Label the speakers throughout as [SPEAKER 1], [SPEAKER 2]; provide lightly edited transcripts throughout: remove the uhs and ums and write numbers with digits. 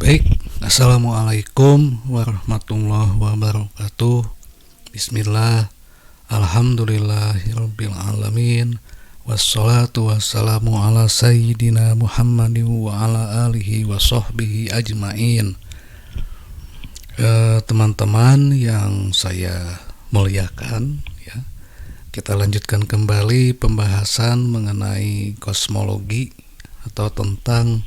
[SPEAKER 1] Baik, Assalamualaikum warahmatullahi wabarakatuh. Bismillah, alhamdulillahirabbil alamin. Wassalatu wassalamu ala sayyidina Muhammadin wa ala alihi wa sahbihi ajmain. Teman-teman yang saya muliakan, ya, kita lanjutkan kembali pembahasan mengenai kosmologi atau tentang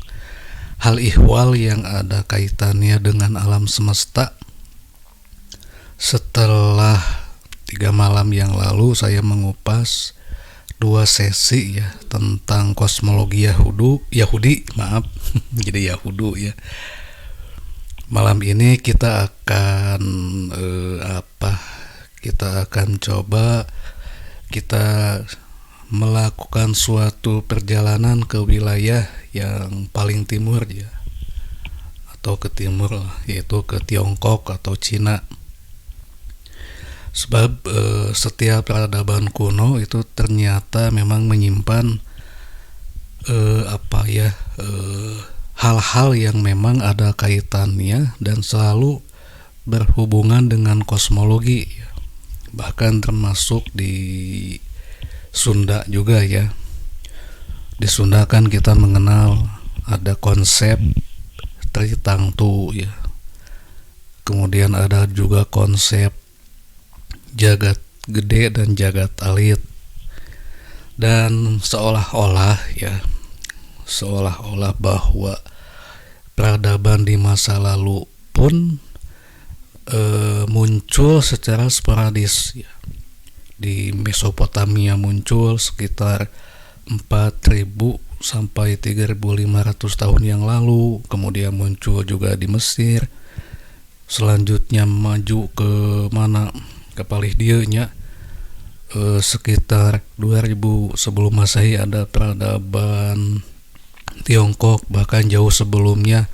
[SPEAKER 1] hal ihwal yang ada kaitannya dengan alam semesta. Setelah 3 malam yang lalu saya mengupas 2 sesi ya tentang kosmologi Yahudi, maaf, jadi Yahudu ya. Malam ini kita akan kita akan coba kita melakukan suatu perjalanan ke wilayah yang paling timur ya, atau ke timur lah, yaitu ke Tiongkok atau Cina. Sebab setiap peradaban kuno itu ternyata memang menyimpan hal-hal yang memang ada kaitannya dan selalu berhubungan dengan kosmologi ya. Bahkan termasuk di Sunda juga ya. Di Sunda kan kita mengenal ada konsep Tritangtu ya. Kemudian ada juga konsep jagat gede dan jagat alit. Dan seolah-olah bahwa peradaban di masa lalu pun muncul secara sporadis ya. Di Mesopotamia muncul sekitar 4.000 sampai 3.500 tahun yang lalu. Kemudian muncul juga di Mesir. Selanjutnya maju ke mana? Ke Palestina, sekitar 2000 sebelum Masehi ada peradaban Tiongkok. Bahkan jauh sebelumnya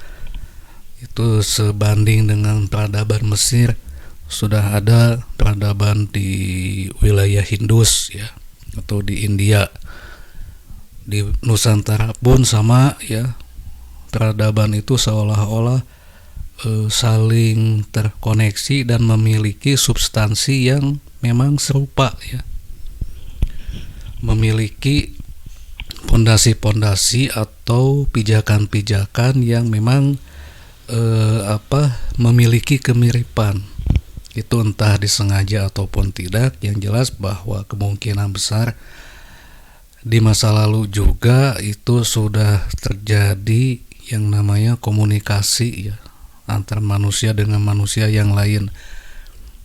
[SPEAKER 1] itu sebanding dengan peradaban Mesir sudah ada peradaban di wilayah Hindus ya, atau di India. Di Nusantara pun sama ya, peradaban itu seolah-olah saling terkoneksi dan memiliki substansi yang memang serupa ya, memiliki pondasi-pondasi atau pijakan-pijakan yang memang memiliki kemiripan. Itu entah disengaja ataupun tidak, yang jelas bahwa kemungkinan besar di masa lalu juga itu sudah terjadi yang namanya komunikasi ya, antar manusia dengan manusia yang lain.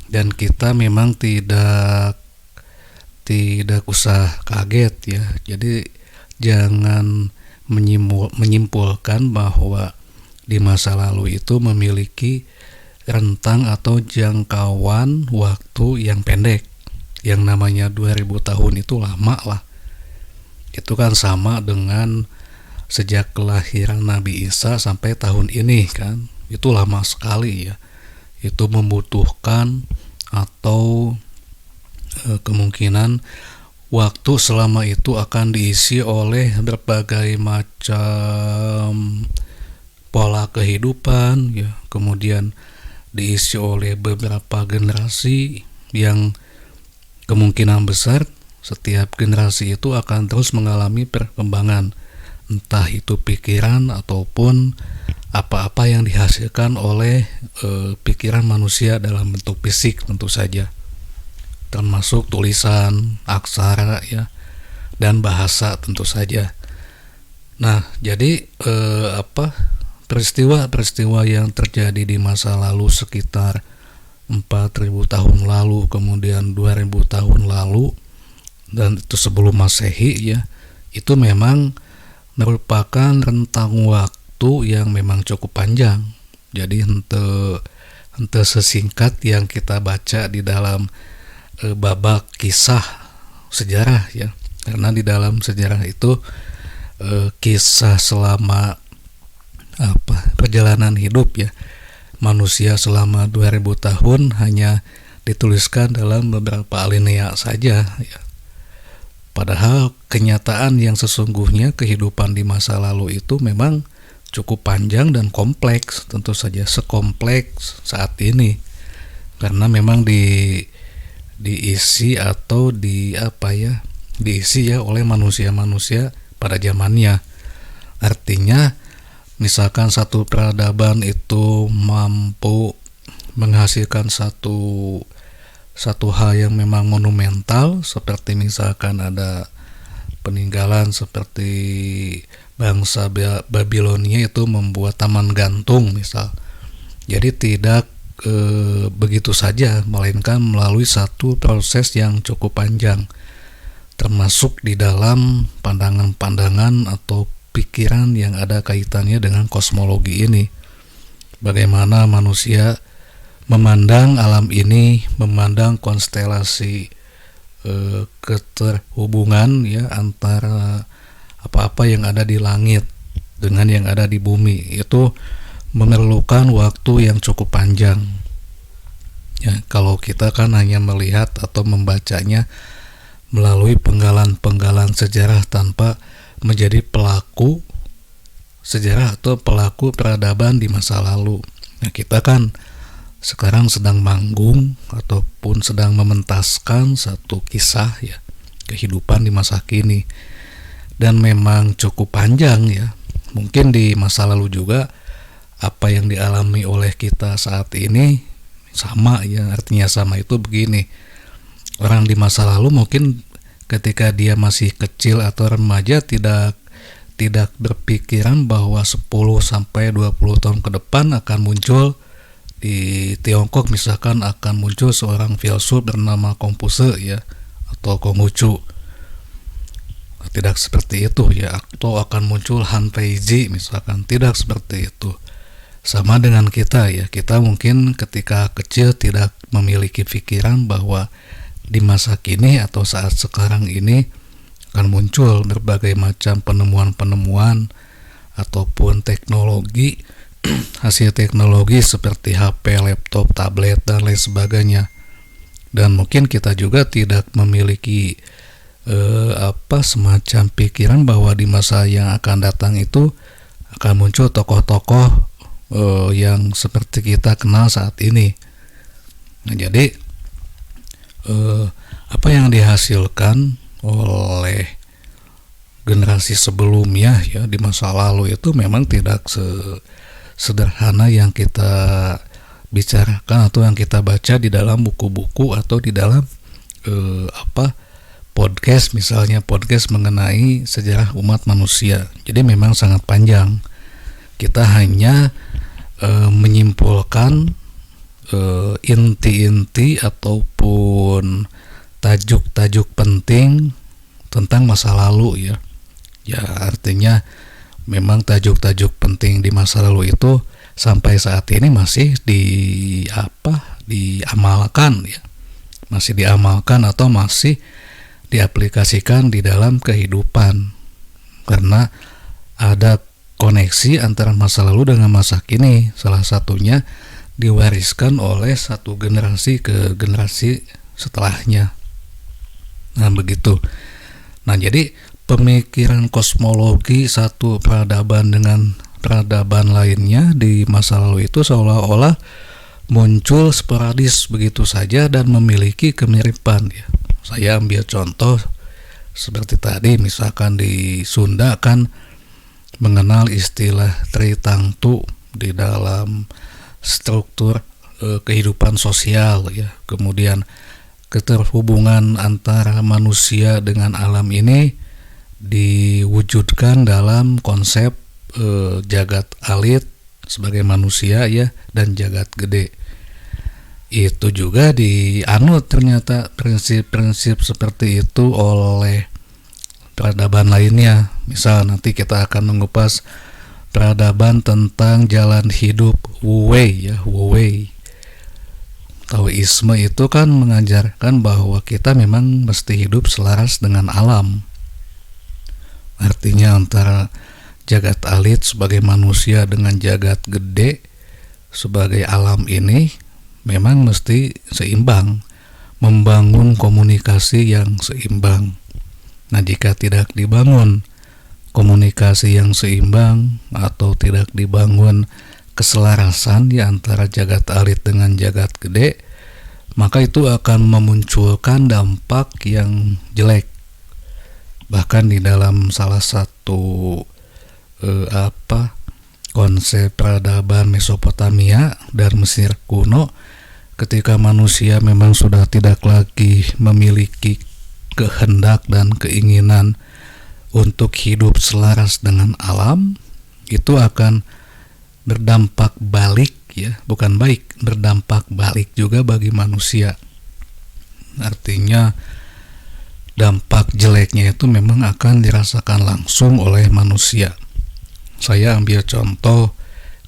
[SPEAKER 1] Dan kita memang tidak usah kaget ya. Jadi jangan menyimpulkan bahwa di masa lalu itu memiliki rentang atau jangkauan waktu yang pendek. Yang namanya 2000 tahun itu lama lah. Itu kan sama dengan sejak kelahiran Nabi Isa sampai tahun ini kan. Itu lama sekali ya. Itu membutuhkan atau kemungkinan waktu selama itu akan diisi oleh berbagai macam pola kehidupan ya. Kemudian diisi oleh beberapa generasi yang kemungkinan besar setiap generasi itu akan terus mengalami perkembangan, entah itu pikiran ataupun apa-apa yang dihasilkan oleh pikiran manusia dalam bentuk fisik tentu saja, termasuk tulisan, aksara ya, dan bahasa tentu saja. Nah, jadi peristiwa-peristiwa yang terjadi di masa lalu sekitar 4.000 tahun lalu, kemudian 2.000 tahun lalu, dan itu sebelum Masehi ya, itu memang merupakan rentang waktu yang memang cukup panjang. Jadi hente sesingkat yang kita baca di dalam babak kisah sejarah ya. Karena di dalam sejarah itu kisah selama perjalanan hidup ya manusia selama 2000 tahun hanya dituliskan dalam beberapa alinea saja ya. Padahal kenyataan yang sesungguhnya kehidupan di masa lalu itu memang cukup panjang dan kompleks, tentu saja sekompleks saat ini, karena memang diisi atau diisi ya oleh manusia-manusia pada zamannya. Artinya misalkan satu peradaban itu mampu menghasilkan satu hal yang memang monumental, seperti misalkan ada peninggalan seperti bangsa Babilonia itu membuat taman gantung misal. Jadi tidak begitu saja, melainkan melalui satu proses yang cukup panjang, termasuk di dalam pandangan-pandangan atau pikiran yang ada kaitannya dengan kosmologi ini. Bagaimana manusia memandang alam ini, memandang konstelasi keterhubungan ya antara apa-apa yang ada di langit dengan yang ada di bumi, itu memerlukan waktu yang cukup panjang. Ya, kalau kita kan hanya melihat atau membacanya melalui penggalan-penggalan sejarah tanpa menjadi pelaku sejarah atau pelaku peradaban di masa lalu. Nah, kita kan sekarang sedang manggung ataupun sedang mementaskan satu kisah ya kehidupan di masa kini, dan memang cukup panjang ya. Mungkin di masa lalu juga apa yang dialami oleh kita saat ini sama ya. Artinya sama itu begini, orang di masa lalu mungkin ketika dia masih kecil atau remaja tidak berpikiran bahwa 10-20 tahun ke depan akan muncul di Tiongkok misalkan akan muncul seorang filsuf bernama Konghucu ya, atau Konghucu. Tidak seperti itu ya, atau akan muncul Han Peizhi misalkan, tidak seperti itu. Sama dengan kita ya, kita mungkin ketika kecil tidak memiliki pikiran bahwa di masa kini atau saat sekarang ini akan muncul berbagai macam penemuan-penemuan ataupun teknologi, hasil teknologi seperti HP, laptop, tablet, dan lain sebagainya. Dan mungkin kita juga tidak memiliki semacam pikiran bahwa di masa yang akan datang itu akan muncul tokoh-tokoh yang seperti kita kenal saat ini. Nah, jadi apa yang dihasilkan oleh generasi sebelumnya ya di masa lalu itu memang tidak sederhana yang kita bicarakan atau yang kita baca di dalam buku-buku atau di dalam podcast, misalnya podcast mengenai sejarah umat manusia. Jadi memang sangat panjang. Kita hanya menyimpulkan inti-inti ataupun tajuk-tajuk penting tentang masa lalu ya. Ya, artinya memang tajuk-tajuk penting di masa lalu itu sampai saat ini masih diamalkan ya. Masih diamalkan atau masih diaplikasikan di dalam kehidupan, karena ada koneksi antara masa lalu dengan masa kini. Salah satunya diwariskan oleh satu generasi ke generasi setelahnya. Nah, begitu. Nah, jadi pemikiran kosmologi satu peradaban dengan peradaban lainnya di masa lalu itu seolah-olah muncul sporadis begitu saja dan memiliki kemiripan ya. Saya ambil contoh seperti tadi, misalkan di Sunda kan mengenal istilah Tritangtu di dalam struktur kehidupan sosial ya. Kemudian keterhubungan antara manusia dengan alam ini diwujudkan dalam konsep jagat alit sebagai manusia ya, dan jagat gede. Itu juga dianut ternyata prinsip-prinsip seperti itu oleh peradaban lainnya. Misal nanti kita akan mengupas peradaban tentang jalan hidup Wu Wei ya, Wu Wei. Taoisme itu kan mengajarkan bahwa kita memang mesti hidup selaras dengan alam. Artinya antara jagat alit sebagai manusia dengan jagat gede sebagai alam ini memang mesti seimbang, membangun komunikasi yang seimbang. Nah, jika tidak dibangun komunikasi yang seimbang atau tidak dibangun keselarasan di antara jagat alit dengan jagat gede, maka itu akan memunculkan dampak yang jelek. Bahkan di dalam salah satu konsep peradaban Mesopotamia dan Mesir kuno, ketika manusia memang sudah tidak lagi memiliki kehendak dan keinginan untuk hidup selaras dengan alam, itu akan berdampak balik, ya, bukan baik, berdampak balik juga bagi manusia. Artinya dampak jeleknya itu memang akan dirasakan langsung oleh manusia. Saya ambil contoh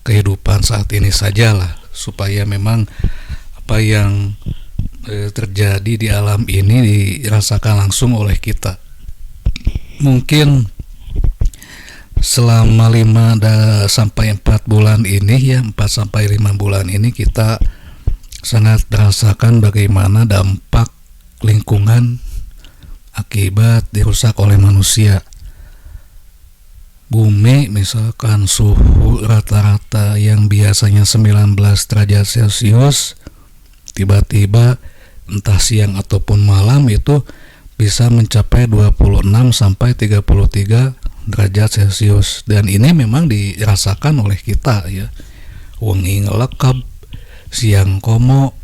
[SPEAKER 1] kehidupan saat ini sajalah, supaya memang apa yang terjadi di alam ini dirasakan langsung oleh kita. Mungkin selama 5-4 bulan ini, ya, 4-5 bulan ini kita sangat merasakan bagaimana dampak lingkungan akibat dirusak oleh manusia. Bumi misalkan suhu rata-rata yang biasanya 19 derajat Celcius, tiba-tiba entah siang ataupun malam itu bisa mencapai 26-33 derajat Celcius, dan ini memang dirasakan oleh kita, ya. Wengi ngelekep, siang komo,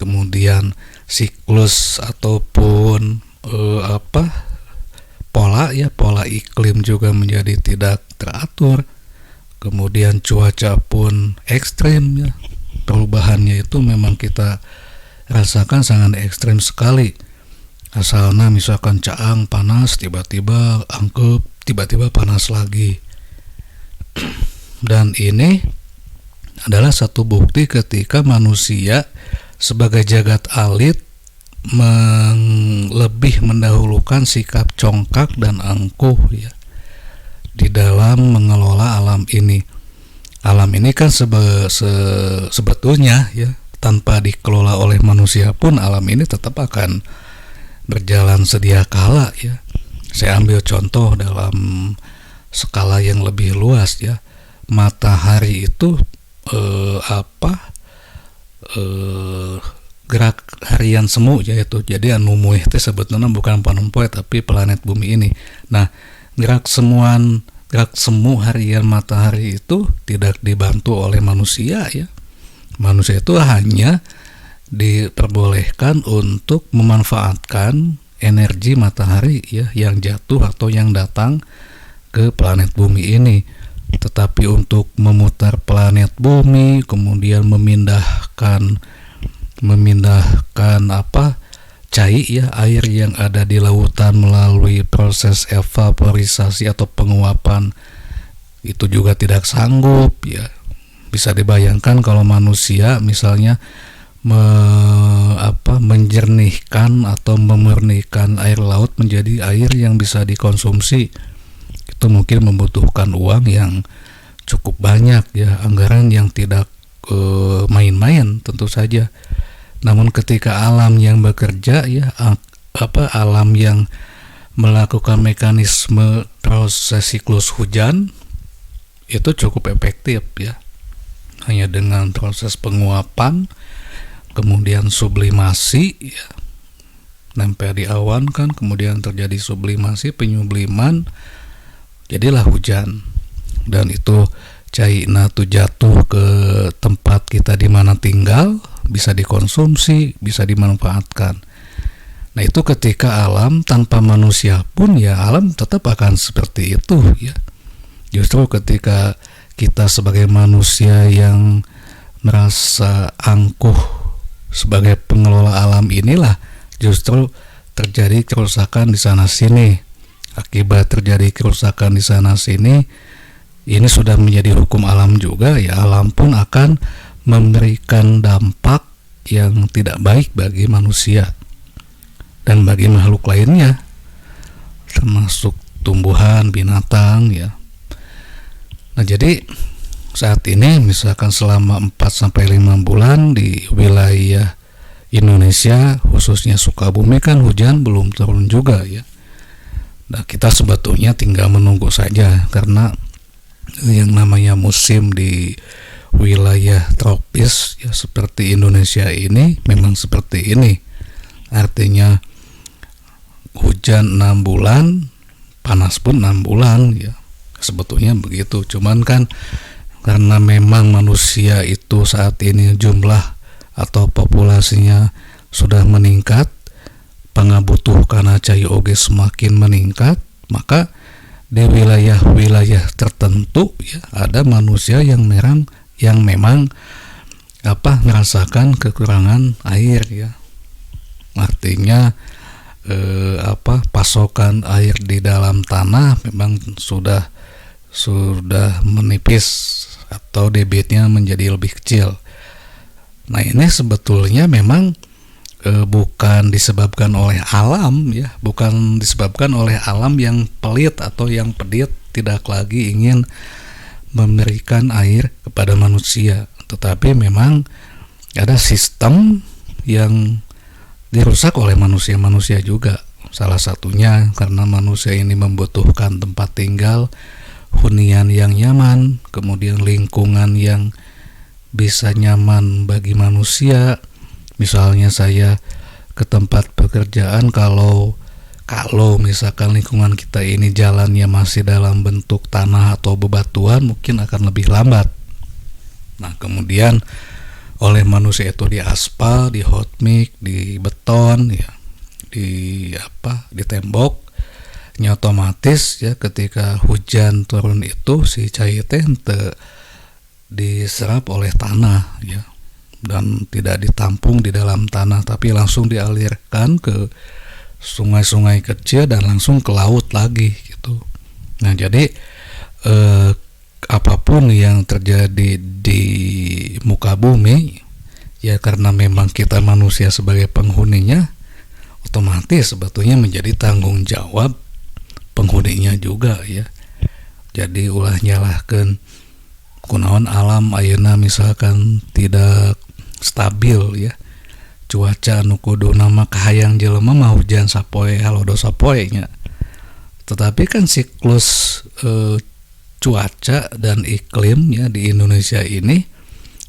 [SPEAKER 1] kemudian siklus ataupun pola iklim juga menjadi tidak teratur, kemudian cuaca pun ekstrim, ya. Perubahannya itu memang kita rasakan sangat ekstrim sekali. Asalnya misalkan caang panas, tiba-tiba angkep, tiba-tiba panas lagi. Dan ini adalah satu bukti ketika manusia sebagai jagat alit lebih mendahulukan sikap congkak dan angkuh, ya, di dalam mengelola alam ini. Alam ini kan sebetulnya, ya, tanpa dikelola oleh manusia pun alam ini tetap akan berjalan sedia kala, ya. Saya ambil contoh dalam skala yang lebih luas, ya. Matahari itu gerak harian semu, yaitu jadi anu muih teh sebetulnya bukan panumpoe tapi planet bumi ini. Nah, gerak semu harian matahari itu tidak dibantu oleh manusia, ya. Manusia itu hanya diperbolehkan untuk memanfaatkan energi matahari, ya, yang jatuh atau yang datang ke planet bumi ini. Tetapi untuk memutar planet bumi, kemudian memindahkan cai, ya, air yang ada di lautan melalui proses evaporisasi atau penguapan, itu juga tidak sanggup, ya. Bisa dibayangkan kalau manusia misalnya menjernihkan atau memurnikan air laut menjadi air yang bisa dikonsumsi, itu mungkin membutuhkan uang yang cukup banyak, ya, anggaran yang tidak main-main tentu saja. Namun ketika alam yang bekerja, ya, alam yang melakukan mekanisme proses siklus hujan itu cukup efektif, ya. Hanya dengan proses penguapan, kemudian sublimasi, ya, nempel di awan kan, kemudian terjadi sublimasi, penyubliman, jadilah hujan. Dan itu cairna tuh jatuh ke tempat kita di mana tinggal, bisa dikonsumsi, bisa dimanfaatkan. Nah, itu ketika alam tanpa manusia pun, ya, alam tetap akan seperti itu, ya. Justru ketika kita sebagai manusia yang merasa angkuh sebagai pengelola alam inilah justru terjadi kerusakan di sana sini. Akibat terjadi kerusakan di sana sini, ini sudah menjadi hukum alam juga, ya. Alam pun akan memberikan dampak yang tidak baik bagi manusia dan bagi makhluk lainnya, termasuk tumbuhan, binatang, ya. Nah, jadi saat ini misalkan selama 4-5 bulan di wilayah Indonesia, khususnya Sukabumi, kan hujan belum turun juga, ya. Nah, kita sebetulnya tinggal menunggu saja, karena yang namanya musim di wilayah tropis ya seperti Indonesia ini memang seperti ini. Artinya hujan 6 bulan, panas pun 6 bulan ya. Sebetulnya begitu. Cuman kan karena memang manusia itu saat ini jumlah atau populasinya sudah meningkat, pangabutuh karena cai oge semakin meningkat, maka di wilayah-wilayah tertentu ya ada manusia yang memang merasakan kekurangan air ya. Artinya pasokan air di dalam tanah memang sudah menipis atau debitnya menjadi lebih kecil. Nah, ini sebetulnya memang bukan disebabkan oleh alam ya, bukan disebabkan oleh alam yang pelit atau yang pedit tidak lagi ingin memberikan air kepada manusia, tetapi memang ada sistem yang dirusak oleh manusia juga. Salah satunya karena manusia ini membutuhkan tempat tinggal, hunian yang nyaman, kemudian lingkungan yang bisa nyaman bagi manusia. Misalnya saya ke tempat pekerjaan, kalau misalkan lingkungan kita ini jalannya masih dalam bentuk tanah atau bebatuan, mungkin akan lebih lambat. Nah, kemudian oleh manusia itu di aspal, di hot mix, di beton ya, di tembok, otomatis ya ketika hujan turun itu si cai teh diserap oleh tanah ya, dan tidak ditampung di dalam tanah tapi langsung dialirkan ke sungai-sungai kecil dan langsung ke laut lagi gitu. Nah, jadi apapun yang terjadi di muka bumi ya, karena memang kita manusia sebagai penghuninya, otomatis sebetulnya menjadi tanggung jawab penghuninya juga ya. Jadi ulah nyalahkeun kunaon alam ayeuna misalkan tidak stabil ya, cuaca anu kuduna mah kahayang jelema mah hujan sapoe halodo sapoe nya. Tetapi kan siklus cuaca dan iklim ya di Indonesia ini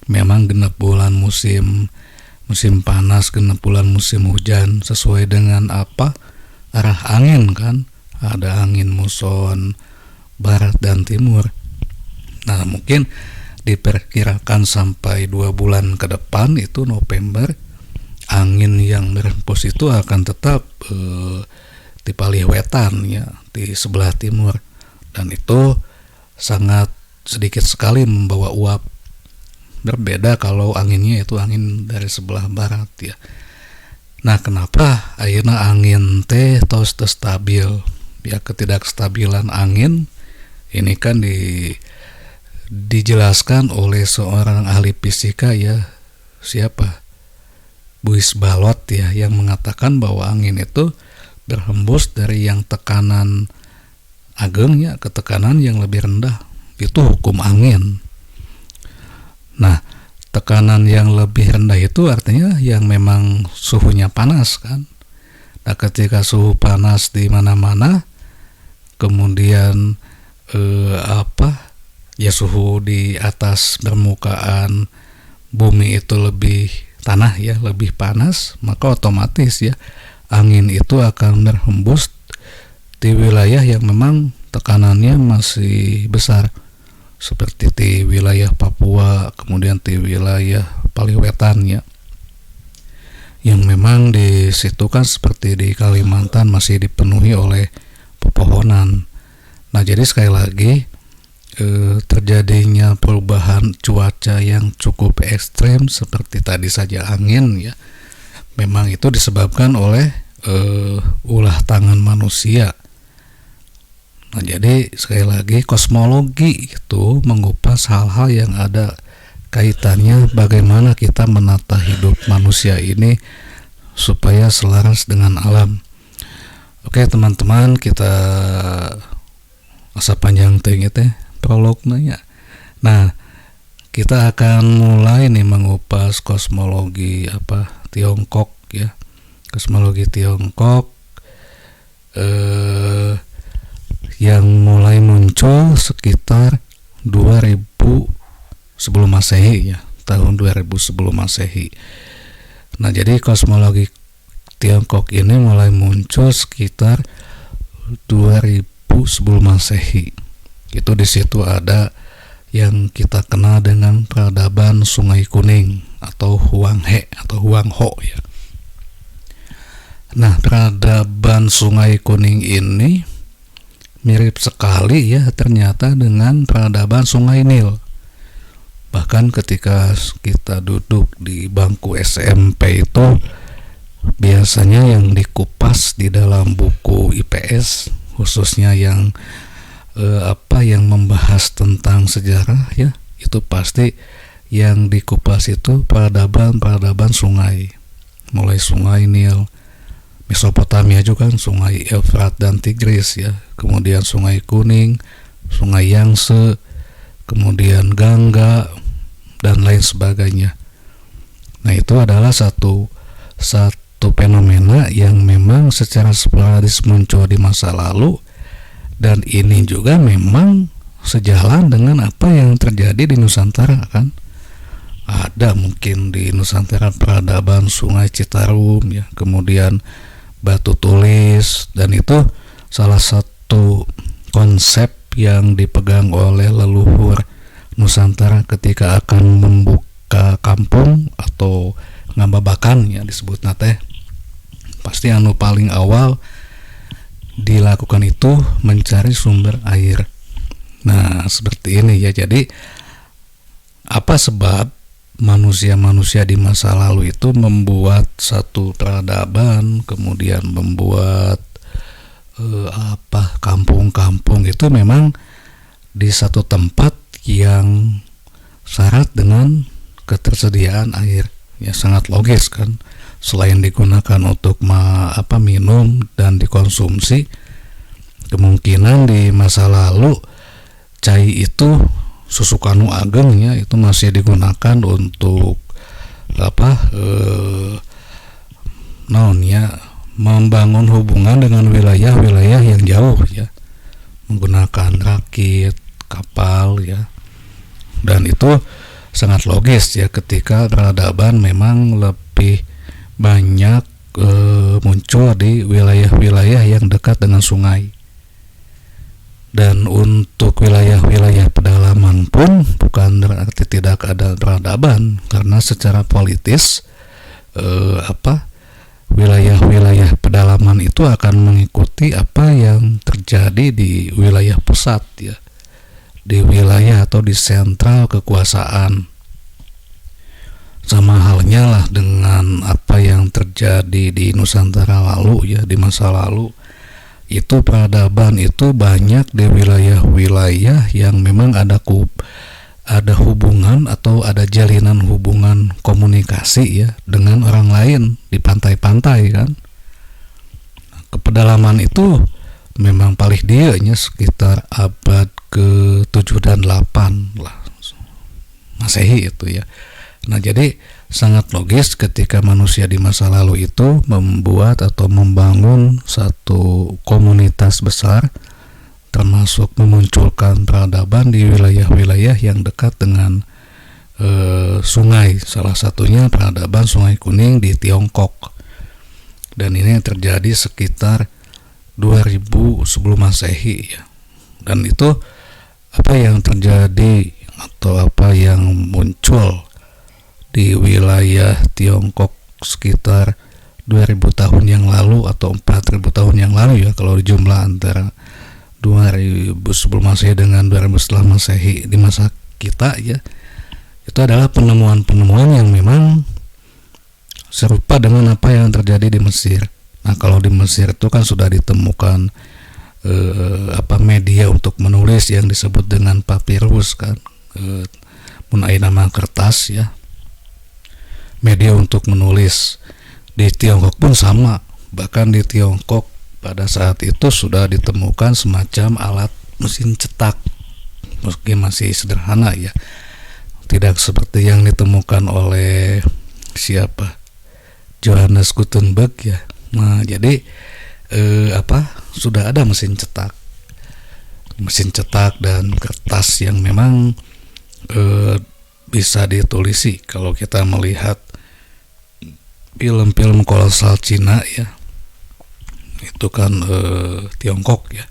[SPEAKER 1] memang genep bulan musim panas, genep bulan musim hujan sesuai dengan arah angin kan. Ada angin muson barat dan timur. Nah, mungkin diperkirakan sampai 2 bulan ke depan itu November, angin yang berhembus itu akan tetap di palih wetan ya, di sebelah timur, dan itu sangat sedikit sekali membawa uap. Berbeda kalau anginnya itu angin dari sebelah barat ya. Nah, kenapa ayeuna angin teh tos stabil ya? Ketidakstabilan angin ini kan dijelaskan oleh seorang ahli fisika ya, siapa? Buis Balot ya, yang mengatakan bahwa angin itu berhembus dari yang tekanan agengnya ke tekanan yang lebih rendah. Itu hukum angin. Nah, tekanan yang lebih rendah itu artinya yang memang suhunya panas kan. Nah, ketika suhu panas di mana-mana, kemudian suhu di atas permukaan bumi itu tanah ya lebih panas, maka otomatis ya angin itu akan berhembus di wilayah yang memang tekanannya masih besar, seperti di wilayah Papua, kemudian di wilayah Paliwetan ya, yang memang di situ kan seperti di Kalimantan masih dipenuhi oleh pepohonan. Nah, jadi sekali lagi terjadinya perubahan cuaca yang cukup ekstrem seperti tadi saja angin ya, memang itu disebabkan oleh ulah tangan manusia. Nah, jadi sekali lagi kosmologi itu mengupas hal-hal yang ada kaitannya bagaimana kita menata hidup manusia ini supaya selaras dengan alam. Oke teman-teman, kita asa panjang teh teh prolognya ya. Nah, kita akan mulai nih mengupas kosmologi Tiongkok ya. Kosmologi Tiongkok yang mulai muncul sekitar 2000 sebelum Masehi ya, tahun 2000 sebelum Masehi. Nah, jadi kosmologi Tiongkok ini mulai muncul sekitar 2000 sebelum Masehi. Itu di situ ada yang kita kenal dengan peradaban Sungai Kuning atau Huanghe atau Huangho ya. Nah, peradaban Sungai Kuning ini mirip sekali ya ternyata dengan peradaban Sungai Nil. Bahkan ketika kita duduk di bangku SMP itu biasanya yang dikupas di dalam buku IPS, khususnya yang yang membahas tentang sejarah ya, itu pasti yang dikupas itu peradaban sungai, mulai Sungai Nil, Mesopotamia juga kan Sungai Efrat dan Tigris ya, kemudian Sungai Kuning, Sungai Yangtze, kemudian Gangga dan lain sebagainya. Nah, itu adalah satu fenomena yang memang secara sporadis muncul di masa lalu, dan ini juga memang sejalan dengan apa yang terjadi di Nusantara kan. Ada mungkin di Nusantara peradaban Sungai Citarum ya, kemudian Batu Tulis, dan itu salah satu konsep yang dipegang oleh leluhur Nusantara ketika akan membuka kampung atau ngababakan ya disebut nate. Pasti anu paling awal dilakukan itu mencari sumber air. Nah, seperti ini ya. Jadi apa sebab manusia-manusia di masa lalu itu membuat satu peradaban, kemudian membuat kampung-kampung itu memang di satu tempat yang syarat dengan ketersediaan air. Ya sangat logis kan. Selain digunakan untuk minum dan dikonsumsi, kemungkinan di masa lalu cai itu susu kanu ageng ya, itu masih digunakan untuk membangun hubungan dengan wilayah-wilayah yang jauh ya, menggunakan rakit, kapal ya. Dan itu sangat logis ya ketika peradaban memang lebih banyak muncul di wilayah-wilayah yang dekat dengan sungai. Dan untuk wilayah-wilayah pedalaman pun bukan berarti tidak ada peradaban, karena secara politis wilayah-wilayah pedalaman itu akan mengikuti apa yang terjadi di wilayah pusat ya, di wilayah atau di sentral kekuasaan. Sama halnya lah dengan apa yang terjadi di Nusantara lalu ya, di masa lalu itu peradaban itu banyak di wilayah-wilayah yang memang ada hubungan atau ada jalinan hubungan komunikasi ya dengan orang lain di pantai-pantai kan. Kepedalaman itu memang paling dianya sekitar abad ke-7 dan 8 lah Masehi itu ya. Nah, jadi sangat logis ketika manusia di masa lalu itu membuat atau membangun satu komunitas besar, termasuk memunculkan peradaban di wilayah-wilayah yang dekat dengan sungai. Salah satunya peradaban Sungai Kuning di Tiongkok. Dan ini terjadi sekitar 2000 sebelum Masehi ya. Dan itu apa yang terjadi atau apa yang muncul di wilayah Tiongkok sekitar 2000 tahun yang lalu atau 4000 tahun yang lalu ya, kalau dijumlah antara 2000 sebelum Masehi dengan 2000 setelah Masehi di masa kita ya, itu adalah penemuan-penemuan yang memang serupa dengan apa yang terjadi di Mesir. Nah, kalau di Mesir itu kan sudah ditemukan media untuk menulis yang disebut dengan papirus kan, mengenai nama kertas ya, media untuk menulis. Di Tiongkok pun sama, bahkan di Tiongkok pada saat itu sudah ditemukan semacam alat mesin cetak, meski masih sederhana ya, tidak seperti yang ditemukan oleh Johannes Gutenberg ya. Nah, jadi sudah ada mesin cetak. mesin cetak dan kertas yang memang bisa ditulisi. Kalau kita melihat film-film kolosal Cina ya, itu kan Tiongkok ya,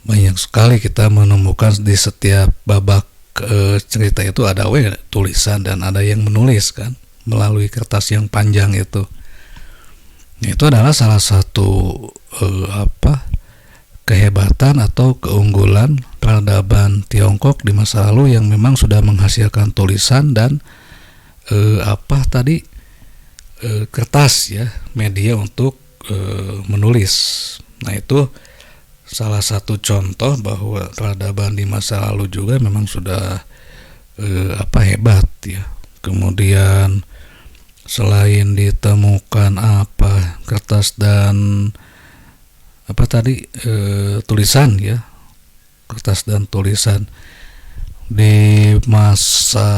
[SPEAKER 1] banyak sekali kita menemukan di setiap babak cerita itu ada tulisan dan ada yang menulis kan melalui kertas yang panjang itu. Itu adalah salah satu kehebatan atau keunggulan peradaban Tiongkok di masa lalu yang memang sudah menghasilkan tulisan dan kertas ya, media untuk menulis. Nah, itu salah satu contoh bahwa peradaban di masa lalu juga memang sudah hebat ya. Kemudian selain ditemukan kertas dan tulisan ya, kertas dan tulisan di masa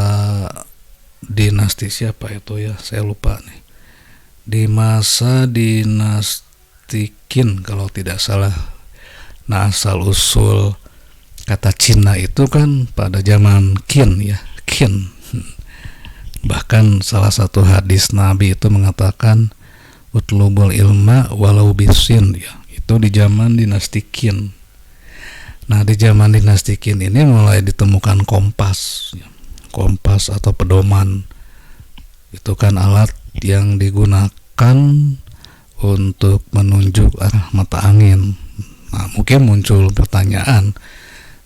[SPEAKER 1] dinasti siapa itu ya, saya lupa nih, di masa dinasti Qin kalau tidak salah. Nah, asal usul kata Cina itu kan pada zaman Qin ya, Qin. Bahkan salah satu hadis Nabi itu mengatakan utlubul ilma walau bisin ya, itu di zaman dinasti Qin. Nah, di zaman dinasti Qin ini mulai ditemukan kompas ya. Kompas atau pedoman itu kan alat yang digunakan untuk menunjuk arah mata angin. Nah, mungkin muncul pertanyaan,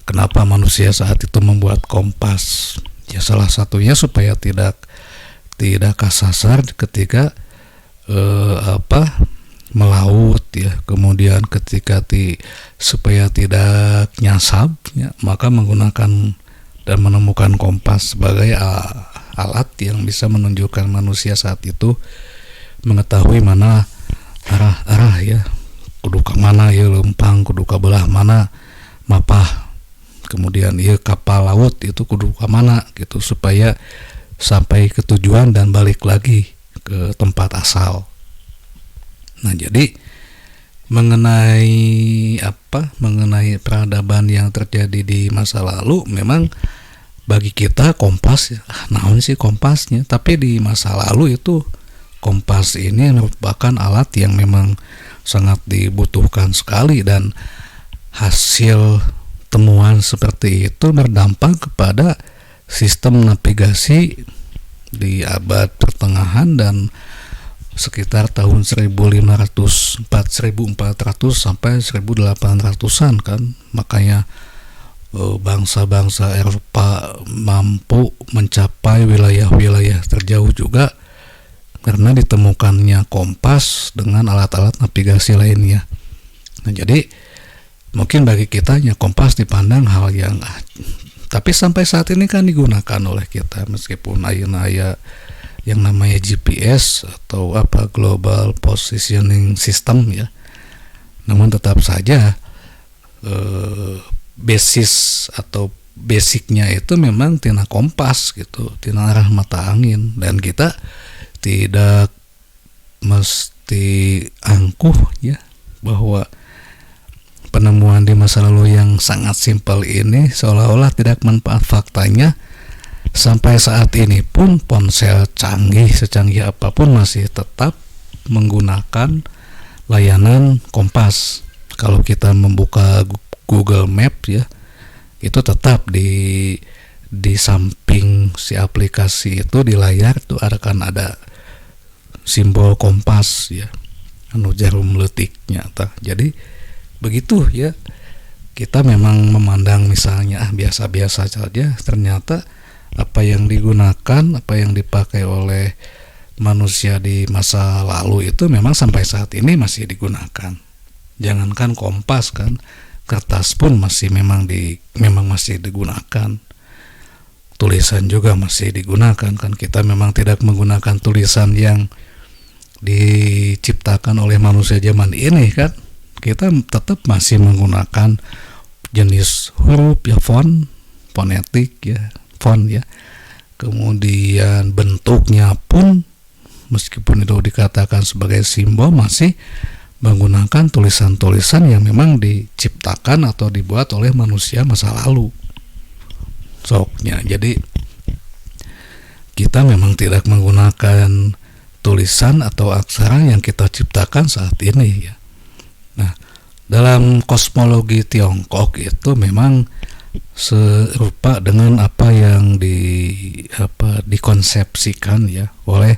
[SPEAKER 1] kenapa manusia saat itu membuat kompas? Ya, salah satunya supaya tidak kesasar ketika melaut ya. Kemudian ketika supaya tidak nyasar ya, maka menggunakan dan menemukan kompas sebagai alat yang bisa menunjukkan manusia saat itu mengetahui mana arah ya, kudu ka mana ya lempang, kudu ka belah mana mapah, kemudian ya kapal laut itu kudu ka mana gitu, supaya sampai ke tujuan dan balik lagi ke tempat asal. Nah, jadi mengenai peradaban yang terjadi di masa lalu, memang bagi kita kompas ya, naon sih kompasnya, tapi di masa lalu itu kompas ini merupakan alat yang memang sangat dibutuhkan sekali, dan hasil temuan seperti itu berdampak kepada sistem navigasi di abad pertengahan dan sekitar tahun 1400 sampai 1800-an kan. Makanya bangsa-bangsa Eropa mampu mencapai wilayah-wilayah terjauh juga karena ditemukannya kompas dengan alat-alat navigasi lainnya. Nah, jadi mungkin bagi kita ya kompas dipandang hal yang tapi sampai saat ini kan digunakan oleh kita, meskipun aya yang namanya GPS atau Global Positioning System ya. Namun tetap saja basis atau basicnya itu memang tina kompas gitu, tina arah mata angin, dan kita tidak mesti angkuh ya bahwa penemuan di masa lalu yang sangat simpel ini seolah-olah tidak manfaat. Faktanya sampai saat ini pun ponsel secanggih apapun masih tetap menggunakan layanan kompas. Kalau kita membuka Google Maps ya, itu tetap di samping si aplikasi itu di layar itu akan ada simbol kompas ya, jarum letiknya. Jadi begitu ya, kita memang memandang misalnya biasa-biasa saja, ternyata apa yang digunakan, apa yang dipakai oleh manusia di masa lalu itu memang sampai saat ini masih digunakan. Jangankan kompas kan, kertas pun memang masih digunakan. Tulisan juga masih digunakan kan. Kita memang tidak menggunakan tulisan yang diciptakan oleh manusia zaman ini kan. Kita tetap masih menggunakan jenis huruf ya, fonetik ya, font ya. Kemudian bentuknya pun meskipun itu dikatakan sebagai simbol masih menggunakan tulisan-tulisan yang memang diciptakan atau dibuat oleh manusia masa lalu. Soknya, jadi kita memang tidak menggunakan tulisan atau aksara yang kita ciptakan saat ini ya. Nah, dalam kosmologi Tiongkok itu memang serupa dengan apa yang dikonsepsikan ya oleh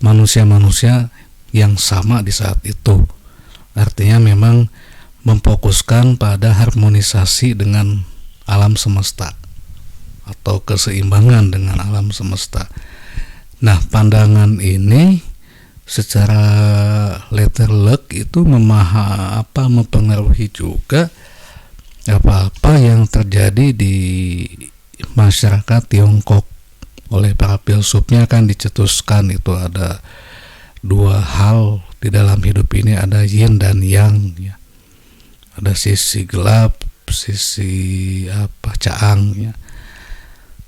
[SPEAKER 1] manusia-manusia yang sama di saat itu. Artinya memang memfokuskan pada harmonisasi dengan alam semesta atau keseimbangan dengan alam semesta. Nah, pandangan ini secara letter luck itu mempengaruhi juga apa-apa yang terjadi di masyarakat Tiongkok. Oleh para filsufnya kan dicetuskan itu ada dua hal di dalam hidup ini, ada yin dan yang ya. Ada sisi gelap, sisi caang ya.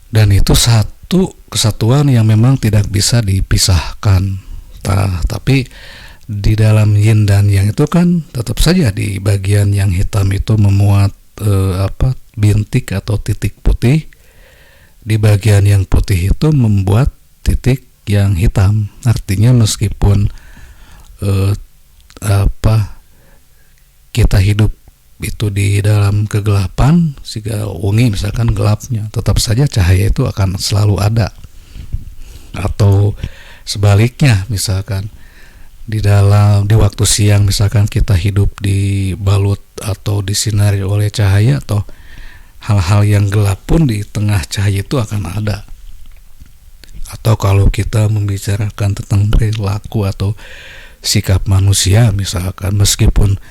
[SPEAKER 1] Dan itu satu kesatuan yang memang tidak bisa dipisahkan. Tapi di dalam yin dan yang itu kan tetap saja di bagian yang hitam itu memuat bintik atau titik putih. Di bagian yang putih itu membuat titik yang hitam. Artinya meskipun kita hidup itu di dalam kegelapan, jika wengi misalkan gelapnya, tetap saja cahaya itu akan selalu ada. Atau sebaliknya, misalkan di waktu siang misalkan kita hidup di balut atau disinari oleh cahaya, atau hal-hal yang gelap pun di tengah cahaya itu akan ada. Atau kalau kita membicarakan tentang perilaku atau sikap manusia, misalkan meskipun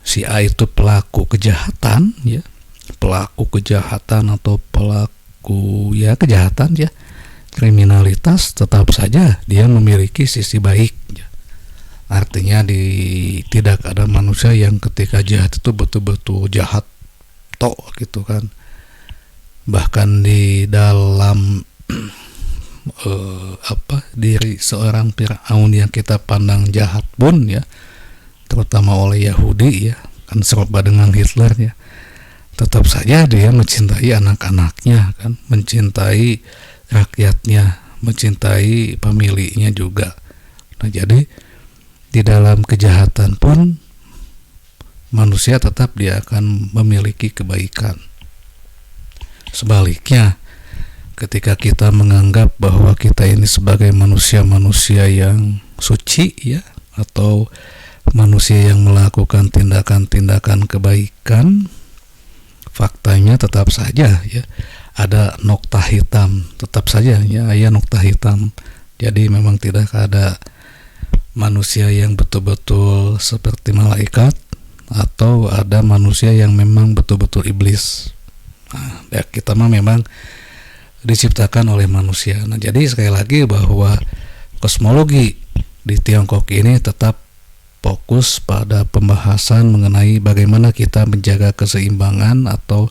[SPEAKER 1] si A itu pelaku kejahatan ya, atau pelaku kejahatan ya, kriminalitas, tetap saja dia memiliki sisi baik ya. Artinya tidak ada manusia yang ketika jahat itu betul-betul jahat gitu kan. Bahkan di dalam diri seorang Firaun yang kita pandang jahat pun ya, terutama oleh Yahudi ya, kan serupa dengan Hitler ya, tetap saja dia mencintai anak-anaknya kan, mencintai rakyatnya, mencintai pemiliknya juga. Nah, jadi di dalam kejahatan pun manusia tetap dia akan memiliki kebaikan. Sebaliknya, ketika kita menganggap bahwa kita ini sebagai manusia-manusia yang suci ya, atau manusia yang melakukan tindakan-tindakan kebaikan, faktanya tetap saja ya ada nokta hitam, tetap saja ya ada nokta hitam. Jadi memang tidak ada manusia yang betul-betul seperti malaikat, atau ada manusia yang memang betul-betul iblis. Nah, ya kita memang diciptakan oleh manusia. Nah, jadi sekali lagi bahwa kosmologi di Tiongkok ini tetap fokus pada pembahasan mengenai bagaimana kita menjaga keseimbangan atau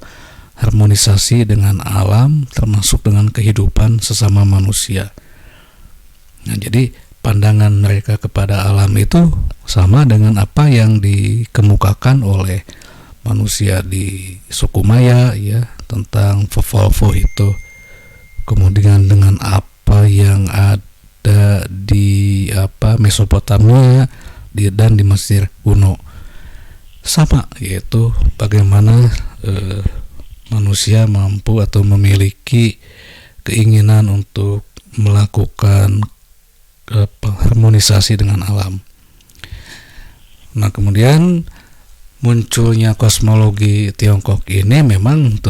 [SPEAKER 1] harmonisasi dengan alam, termasuk dengan kehidupan sesama manusia. Nah, jadi pandangan mereka kepada alam itu sama dengan apa yang dikemukakan oleh manusia di suku Maya ya, tentang Volvo itu. Kemudian dengan apa yang ada di Mesopotamia dan di Mesir kuno, sama, yaitu bagaimana manusia mampu atau memiliki keinginan untuk melakukan harmonisasi dengan alam. Nah, kemudian munculnya kosmologi Tiongkok ini memang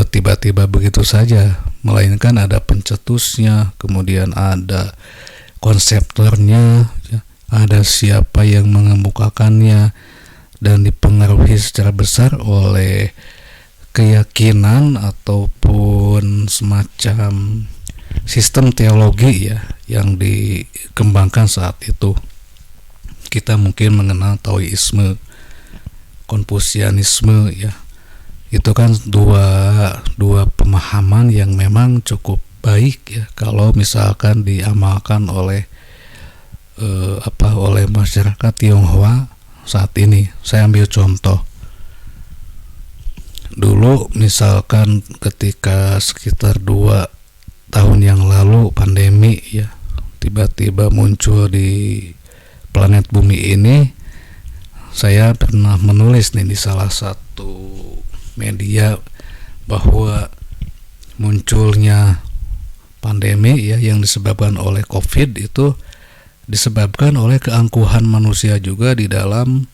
[SPEAKER 1] tiba-tiba begitu saja, melainkan ada pencetusnya, kemudian ada konseptornya, ada siapa yang mengemukakannya, dan dipengaruhi secara besar oleh keyakinan ataupun semacam sistem teologi ya yang dikembangkan saat itu. Kita mungkin mengenal Taoisme, Konfusianisme ya. Itu kan dua pemahaman yang memang cukup baik ya kalau misalkan diamalkan oleh oleh masyarakat Tionghoa saat ini. Saya ambil contoh. Dulu misalkan ketika sekitar 2 tahun yang lalu pandemi ya tiba-tiba muncul di planet bumi ini, saya pernah menulis nih di salah satu media bahwa munculnya pandemi ya yang disebabkan oleh COVID itu disebabkan oleh keangkuhan manusia juga di dalam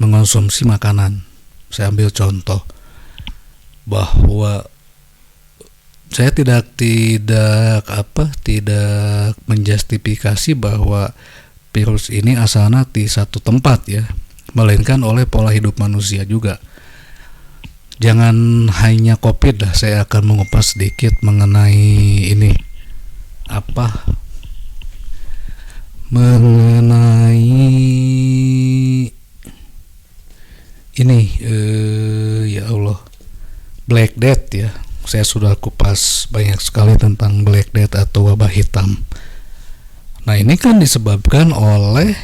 [SPEAKER 1] mengonsumsi makanan. Saya ambil contoh bahwa saya tidak menjustifikasi bahwa virus ini asalnya di satu tempat ya, melainkan oleh pola hidup manusia juga. Jangan hanya COVID lah, saya akan mengupas sedikit mengenai ini ya Allah, Black Death ya. Saya sudah kupas banyak sekali tentang Black Death atau wabah hitam. Nah ini kan disebabkan oleh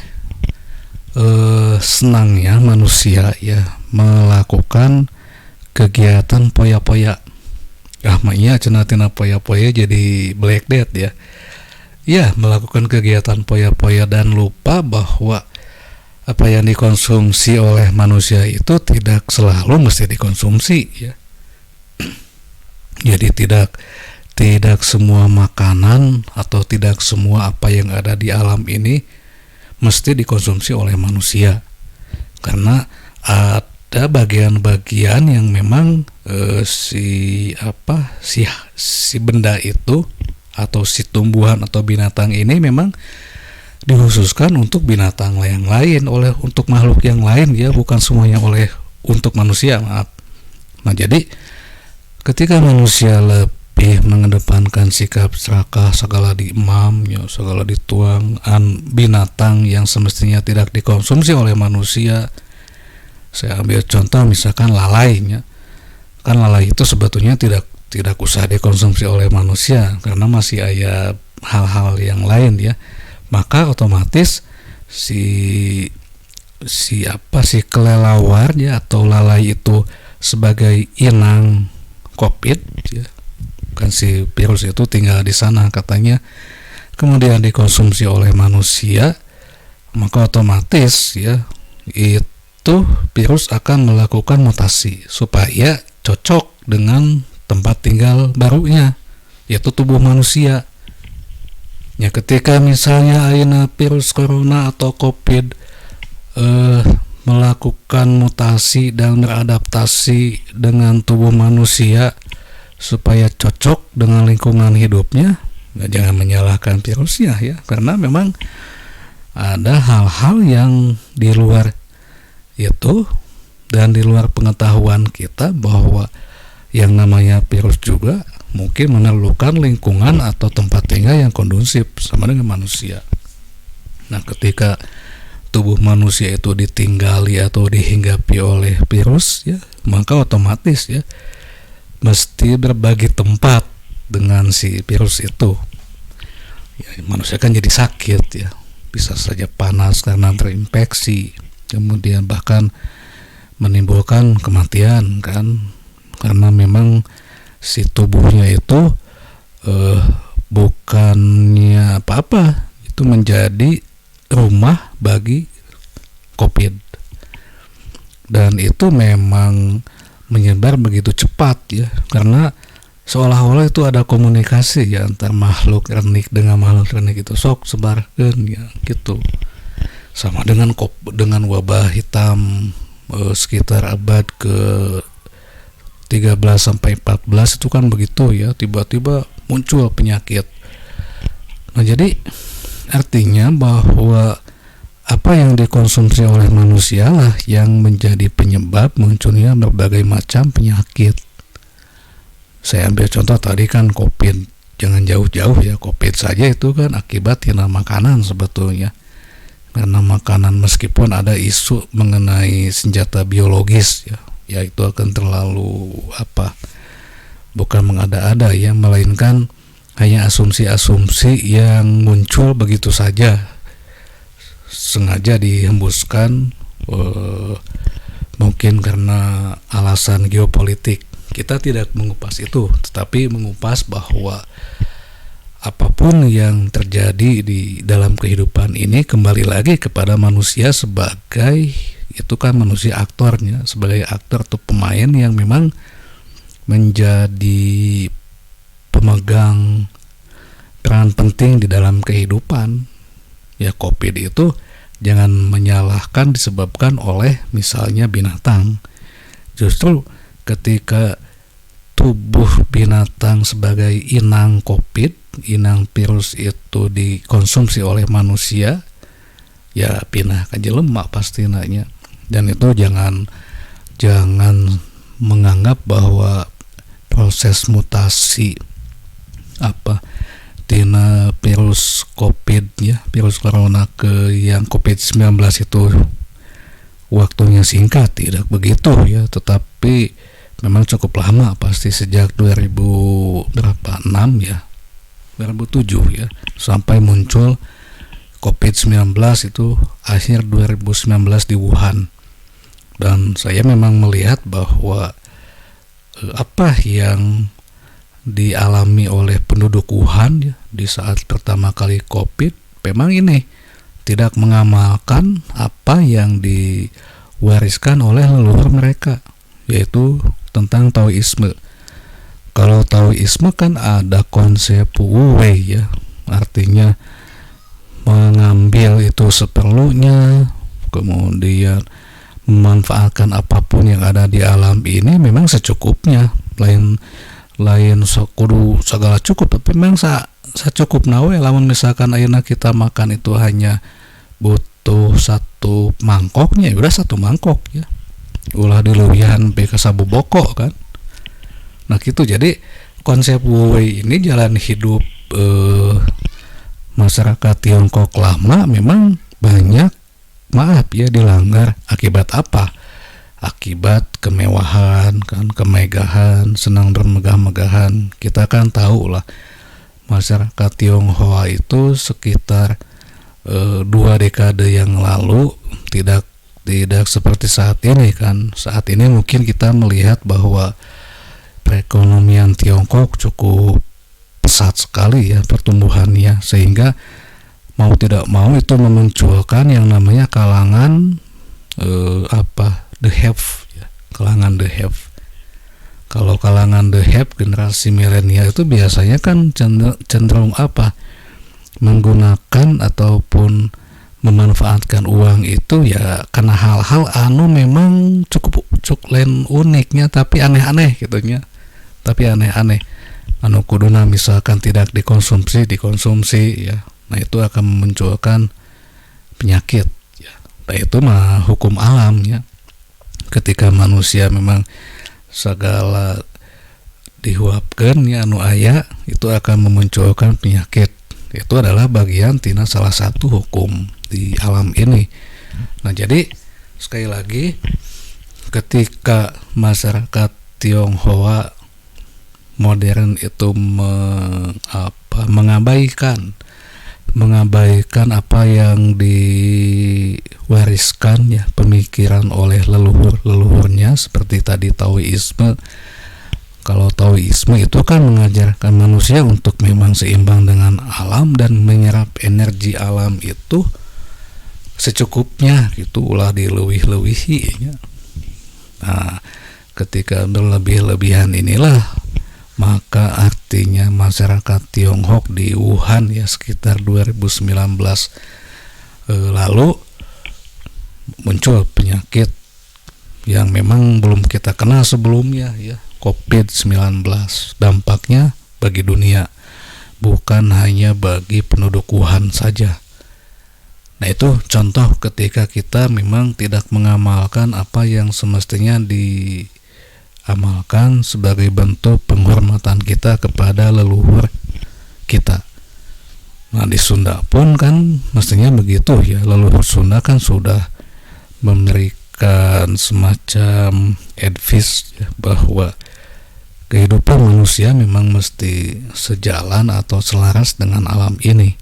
[SPEAKER 1] senangnya manusia ya melakukan kegiatan poya-poya. Makanya cenah poya-poya jadi Black Death ya. Ya, melakukan kegiatan poya-poya dan lupa bahwa apa yang dikonsumsi oleh manusia itu tidak selalu mesti dikonsumsi ya. Jadi tidak semua makanan atau tidak semua apa yang ada di alam ini mesti dikonsumsi oleh manusia. Karena ada bagian-bagian yang memang si benda itu atau si tumbuhan atau binatang ini memang dikhususkan untuk binatang yang lain, untuk makhluk yang lain ya, bukan semuanya untuk manusia, maaf. Nah, jadi ketika manusia lebih mengedepankan sikap serakah segala diemam ya, segala dituang binatang yang semestinya tidak dikonsumsi oleh manusia. Saya ambil contoh misalkan lalainya. Kan lalai itu sebetulnya tidak usah dikonsumsi oleh manusia karena masih ada hal-hal yang lain ya. Maka otomatis si kelelawar ya atau lalai itu sebagai inang COVID ya. Kan si virus itu tinggal di sana katanya. Kemudian dikonsumsi oleh manusia, maka otomatis ya itu virus akan melakukan mutasi supaya cocok dengan tempat tinggal barunya, yaitu tubuh manusia. Ya ketika misalnya ayeuna virus corona atau COVID melakukan mutasi dan beradaptasi dengan tubuh manusia supaya cocok dengan lingkungan hidupnya, ya jangan menyalahkan virusnya ya, karena memang ada hal-hal yang di luar itu dan di luar pengetahuan kita bahwa yang namanya virus juga mungkin memerlukan lingkungan atau tempat tinggal yang kondusif sama dengan manusia. Nah, ketika tubuh manusia itu ditinggali atau dihinggapi oleh virus ya, maka otomatis ya mesti berbagi tempat dengan si virus itu. Ya, manusia kan jadi sakit ya, bisa saja panas karena terinfeksi, kemudian bahkan menimbulkan kematian kan, karena memang si tubuhnya itu bukannya apa-apa, itu menjadi rumah bagi COVID, dan itu memang menyebar begitu cepat ya, karena seolah-olah itu ada komunikasi ya antar makhluk renik dengan makhluk renik, itu sok sebarkan ya gitu. Sama dengan wabah hitam sekitar abad ke 13 sampai 14 itu kan begitu ya, tiba-tiba muncul penyakit. Nah, jadi artinya bahwa apa yang dikonsumsi oleh manusia lah yang menjadi penyebab munculnya berbagai macam penyakit. Saya ambil contoh tadi kan COVID, jangan jauh-jauh ya, COVID saja itu kan akibat hina makanan sebetulnya. Karena makanan, meskipun ada isu mengenai senjata biologis ya itu akan terlalu bukan mengada-ada ya, melainkan hanya asumsi-asumsi yang muncul begitu saja, sengaja dihembuskan eh, mungkin karena alasan geopolitik. Kita tidak mengupas itu, tetapi mengupas bahwa apapun yang terjadi di dalam kehidupan ini kembali lagi kepada manusia sebagai, itu kan manusia aktornya, sebagai aktor atau pemain yang memang menjadi pemegang peran penting di dalam kehidupan. Ya, COVID itu jangan menyalahkan disebabkan oleh misalnya binatang. Justru ketika tubuh binatang sebagai inang COVID, inang virus itu dikonsumsi oleh manusia, ya pindah ke jelema pasti nanya. Dan itu jangan menganggap bahwa proses mutasi tina virus COVID ya, virus corona ke yang COVID-19 itu waktunya singkat, tidak begitu ya, tetapi memang cukup lama, pasti sejak 2006 ya, 2007 ya, sampai muncul COVID-19 itu akhir 2019 di Wuhan. Dan saya memang melihat bahwa apa yang dialami oleh penduduk Wuhan ya, di saat pertama kali COVID, memang ini tidak mengamalkan apa yang diwariskan oleh leluhur mereka, yaitu tentang Taoisme. Kalau Taoisme kan ada konsep Wu Wei ya, artinya mengambil itu seperlunya, kemudian memanfaatkan apapun yang ada di alam ini memang secukupnya, lain kudu segala cukup, tapi memang sacukup nawe. Lamun misalkan ayeuna kita makan itu hanya butuh satu mangkoknya, udah satu mangkok ya, ulah dileuwihan be ka sabuboko kan. Nah gitu. Jadi konsep Wu Wei ini jalan hidup masyarakat Tiongkok lama memang banyak dilanggar. Akibat apa? Akibat kemewahan kan, kemegahan, senang bermegah-megahan. Kita kan tahu lah, masyarakat Tionghoa itu sekitar 2 dekade yang lalu tidak seperti saat ini kan. Saat ini mungkin kita melihat bahwa perekonomian Tiongkok cukup pesat sekali ya pertumbuhannya, sehingga mau tidak mau itu memunculkan yang namanya kalangan the have ya, kalangan the have. Kalau kalangan the have, generasi milenial itu biasanya kan cenderung menggunakan ataupun memanfaatkan uang itu ya karena hal-hal anu memang cukup lain uniknya, tapi aneh-aneh gitunya. Tapi aneh-aneh anu kuduna misalkan tidak dikonsumsi ya. Nah itu akan memunculkan penyakit ya. Nah itu mah hukum alam ya. Ketika manusia memang segala dihuapkan ya anu aya, itu akan memunculkan penyakit. Itu adalah bagian tina salah satu hukum di alam ini. Nah jadi sekali lagi, ketika masyarakat Tionghoa modern itu mengabaikan apa yang diwariskan ya, pemikiran oleh leluhurnya, seperti tadi Taoisme. Kalau Taoisme itu kan mengajarkan manusia untuk memang seimbang dengan alam dan menyerap energi alam itu secukupnya gitu, ulah dileuwih-leuwihi ya. Nah, ketika berlebih-lebihan inilah maka artinya masyarakat Tiongkok di Wuhan ya sekitar 2019 lalu muncul penyakit yang memang belum kita kenal sebelumnya ya, COVID-19. Dampaknya bagi dunia, bukan hanya bagi penduduk Wuhan saja. Nah itu contoh ketika kita memang tidak mengamalkan apa yang semestinya diamalkan sebagai bentuk penghormatan kita kepada leluhur kita. Nah di Sunda pun kan mestinya begitu ya, leluhur Sunda kan sudah memberikan semacam advice ya, bahwa kehidupan manusia memang mesti sejalan atau selaras dengan alam ini.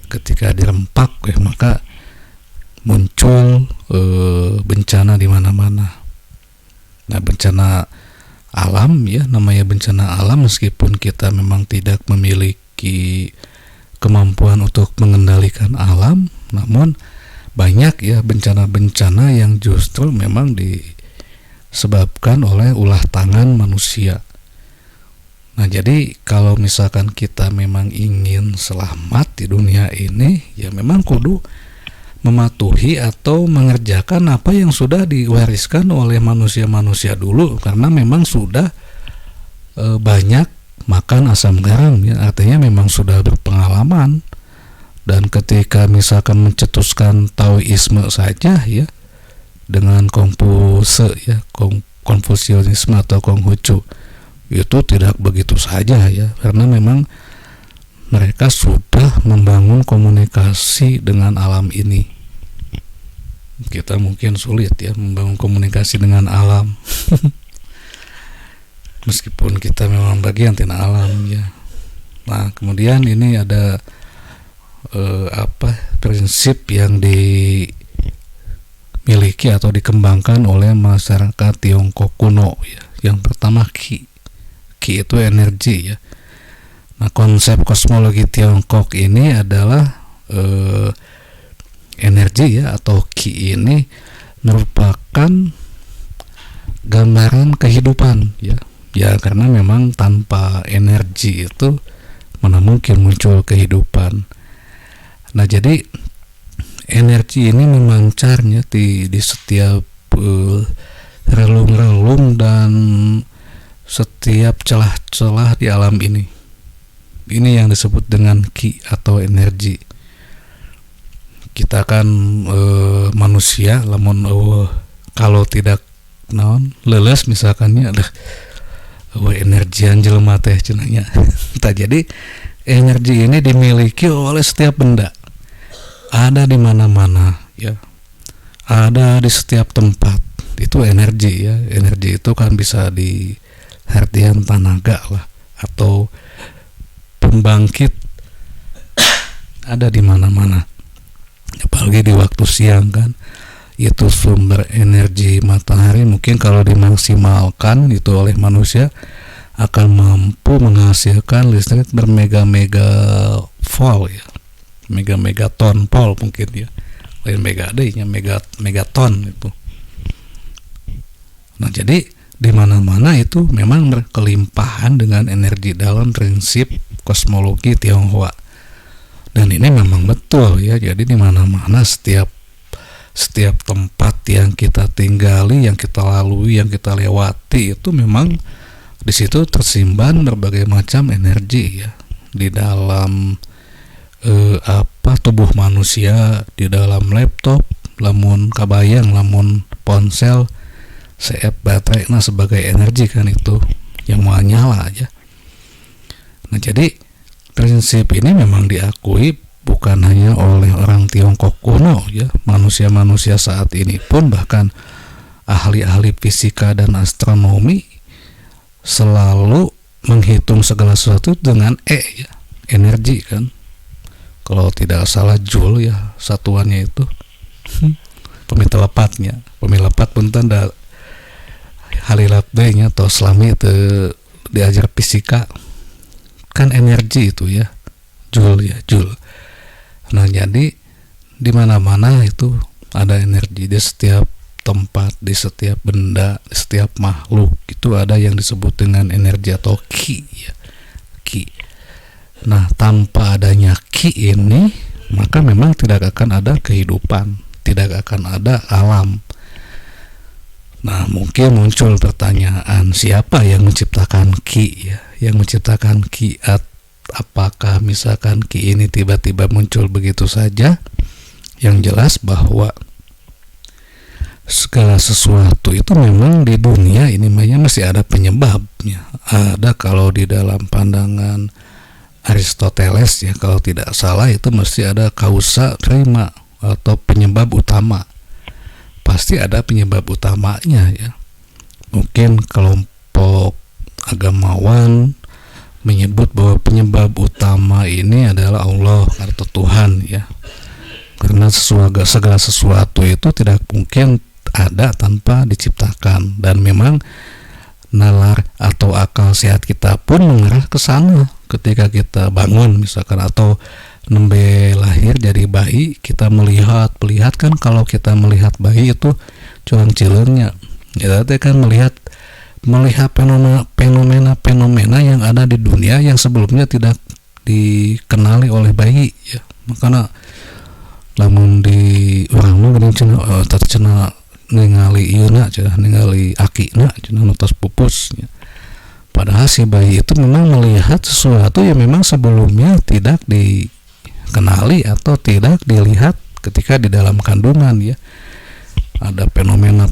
[SPEAKER 1] Ketika dirempak maka muncul bencana di mana-mana. Nah, bencana alam ya, namanya bencana alam, meskipun kita memang tidak memiliki kemampuan untuk mengendalikan alam, namun banyak ya bencana-bencana yang justru memang disebabkan oleh ulah tangan manusia. Nah, jadi kalau misalkan kita memang ingin selamat di dunia ini, ya memang kudu mematuhi atau mengerjakan apa yang sudah diwariskan oleh manusia-manusia dulu, karena memang sudah banyak makan asam garam ya, artinya memang sudah berpengalaman. Dan ketika misalkan mencetuskan Taoisme saja ya, dengan Konfusianisme atau Konghucu, itu tidak begitu saja ya, karena memang mereka sudah membangun komunikasi dengan alam ini. Kita mungkin sulit ya membangun komunikasi dengan alam meskipun kita memang bagian tina alam ya. Nah, kemudian ini ada prinsip yang dimiliki atau dikembangkan oleh masyarakat Tiongkok kuno ya. Yang pertama Qi itu energi ya. Nah, konsep kosmologi Tiongkok ini adalah energi ya, atau Qi ini merupakan gambaran kehidupan ya. Ya, karena memang tanpa energi itu mana mungkin muncul kehidupan. Nah, jadi energi ini memancarnya di setiap relung-relung dan setiap celah-celah di alam ini. Ini yang disebut dengan Qi atau energi. Kita kan manusia, lamun kalau tidak leles misalkannya ada energian jelema teh cenanya. Jadi energi ini dimiliki oleh setiap benda. Ada di mana-mana ya. Ada di setiap tempat. Itu energi ya. Energi itu kan bisa di artian tenaga lah, atau pembangkit, ada di mana-mana. Apalagi di waktu siang kan, itu sumber energi matahari mungkin kalau dimaksimalkan itu oleh manusia akan mampu menghasilkan listrik bermega-mega volt ya, mega-megaton volt mungkin ya, lain mega adanya megaton itu. Nah, jadi di mana-mana itu memang berkelimpahan dengan energi dalam prinsip kosmologi Tionghoa. Dan ini memang betul ya. Jadi di mana-mana setiap tempat yang kita tinggali, yang kita lalui, yang kita lewati, itu memang di situ tersimpan berbagai macam energi ya. Di dalam tubuh manusia, di dalam laptop, lamun kabayang, lamun ponsel, baterai sebagai energi kan, itu yang mau nyala aja. Nah, jadi prinsip ini memang diakui bukan hanya oleh orang Tiongkok kuno ya, manusia-manusia saat ini pun, bahkan ahli-ahli fisika dan astronomi selalu menghitung segala sesuatu dengan ya, energi kan. Kalau tidak salah joule ya satuannya itu. Pemilepatnya pun tanda halilap nya atau selami itu diajar fisika kan, energi itu ya, joule ya, joule. Nah, jadi di mana-mana itu ada energi, di setiap tempat, di setiap benda, di setiap makhluk itu ada yang disebut dengan energi atau Qi ya, Qi. Nah, tanpa adanya Qi ini maka memang tidak akan ada kehidupan, tidak akan ada alam. Nah, mungkin muncul pertanyaan, siapa yang menciptakan Qi ya? Yang menciptakan Qi, apakah misalkan Qi ini tiba-tiba muncul begitu saja? Yang jelas bahwa segala sesuatu itu memang di dunia ini mesti ada penyebabnya. Ada, kalau di dalam pandangan Aristoteles ya, kalau tidak salah itu mesti ada causa prima atau penyebab utama. Pasti ada penyebab utamanya ya. Mungkin kelompok agamawan menyebut bahwa penyebab utama ini adalah Allah atau Tuhan ya. karena segala sesuatu itu tidak mungkin ada tanpa diciptakan, dan memang nalar atau akal sehat kita pun mengarah ke sana. Ketika kita bangun misalkan atau nembe lahir jadi bayi, kita melihat kan, kalau kita melihat bayi itu cuang cilurnya, kita kan melihat fenomena yang ada di dunia yang sebelumnya tidak dikenali oleh bayi ya. Makanya lamun di orang mah geuning cenah ningali ieu-na cenah ningali akina cenah nutos pupus ya. Padahal si bayi itu memang melihat sesuatu yang memang sebelumnya tidak dikenali atau tidak dilihat ketika di dalam kandungan ya. Ada fenomena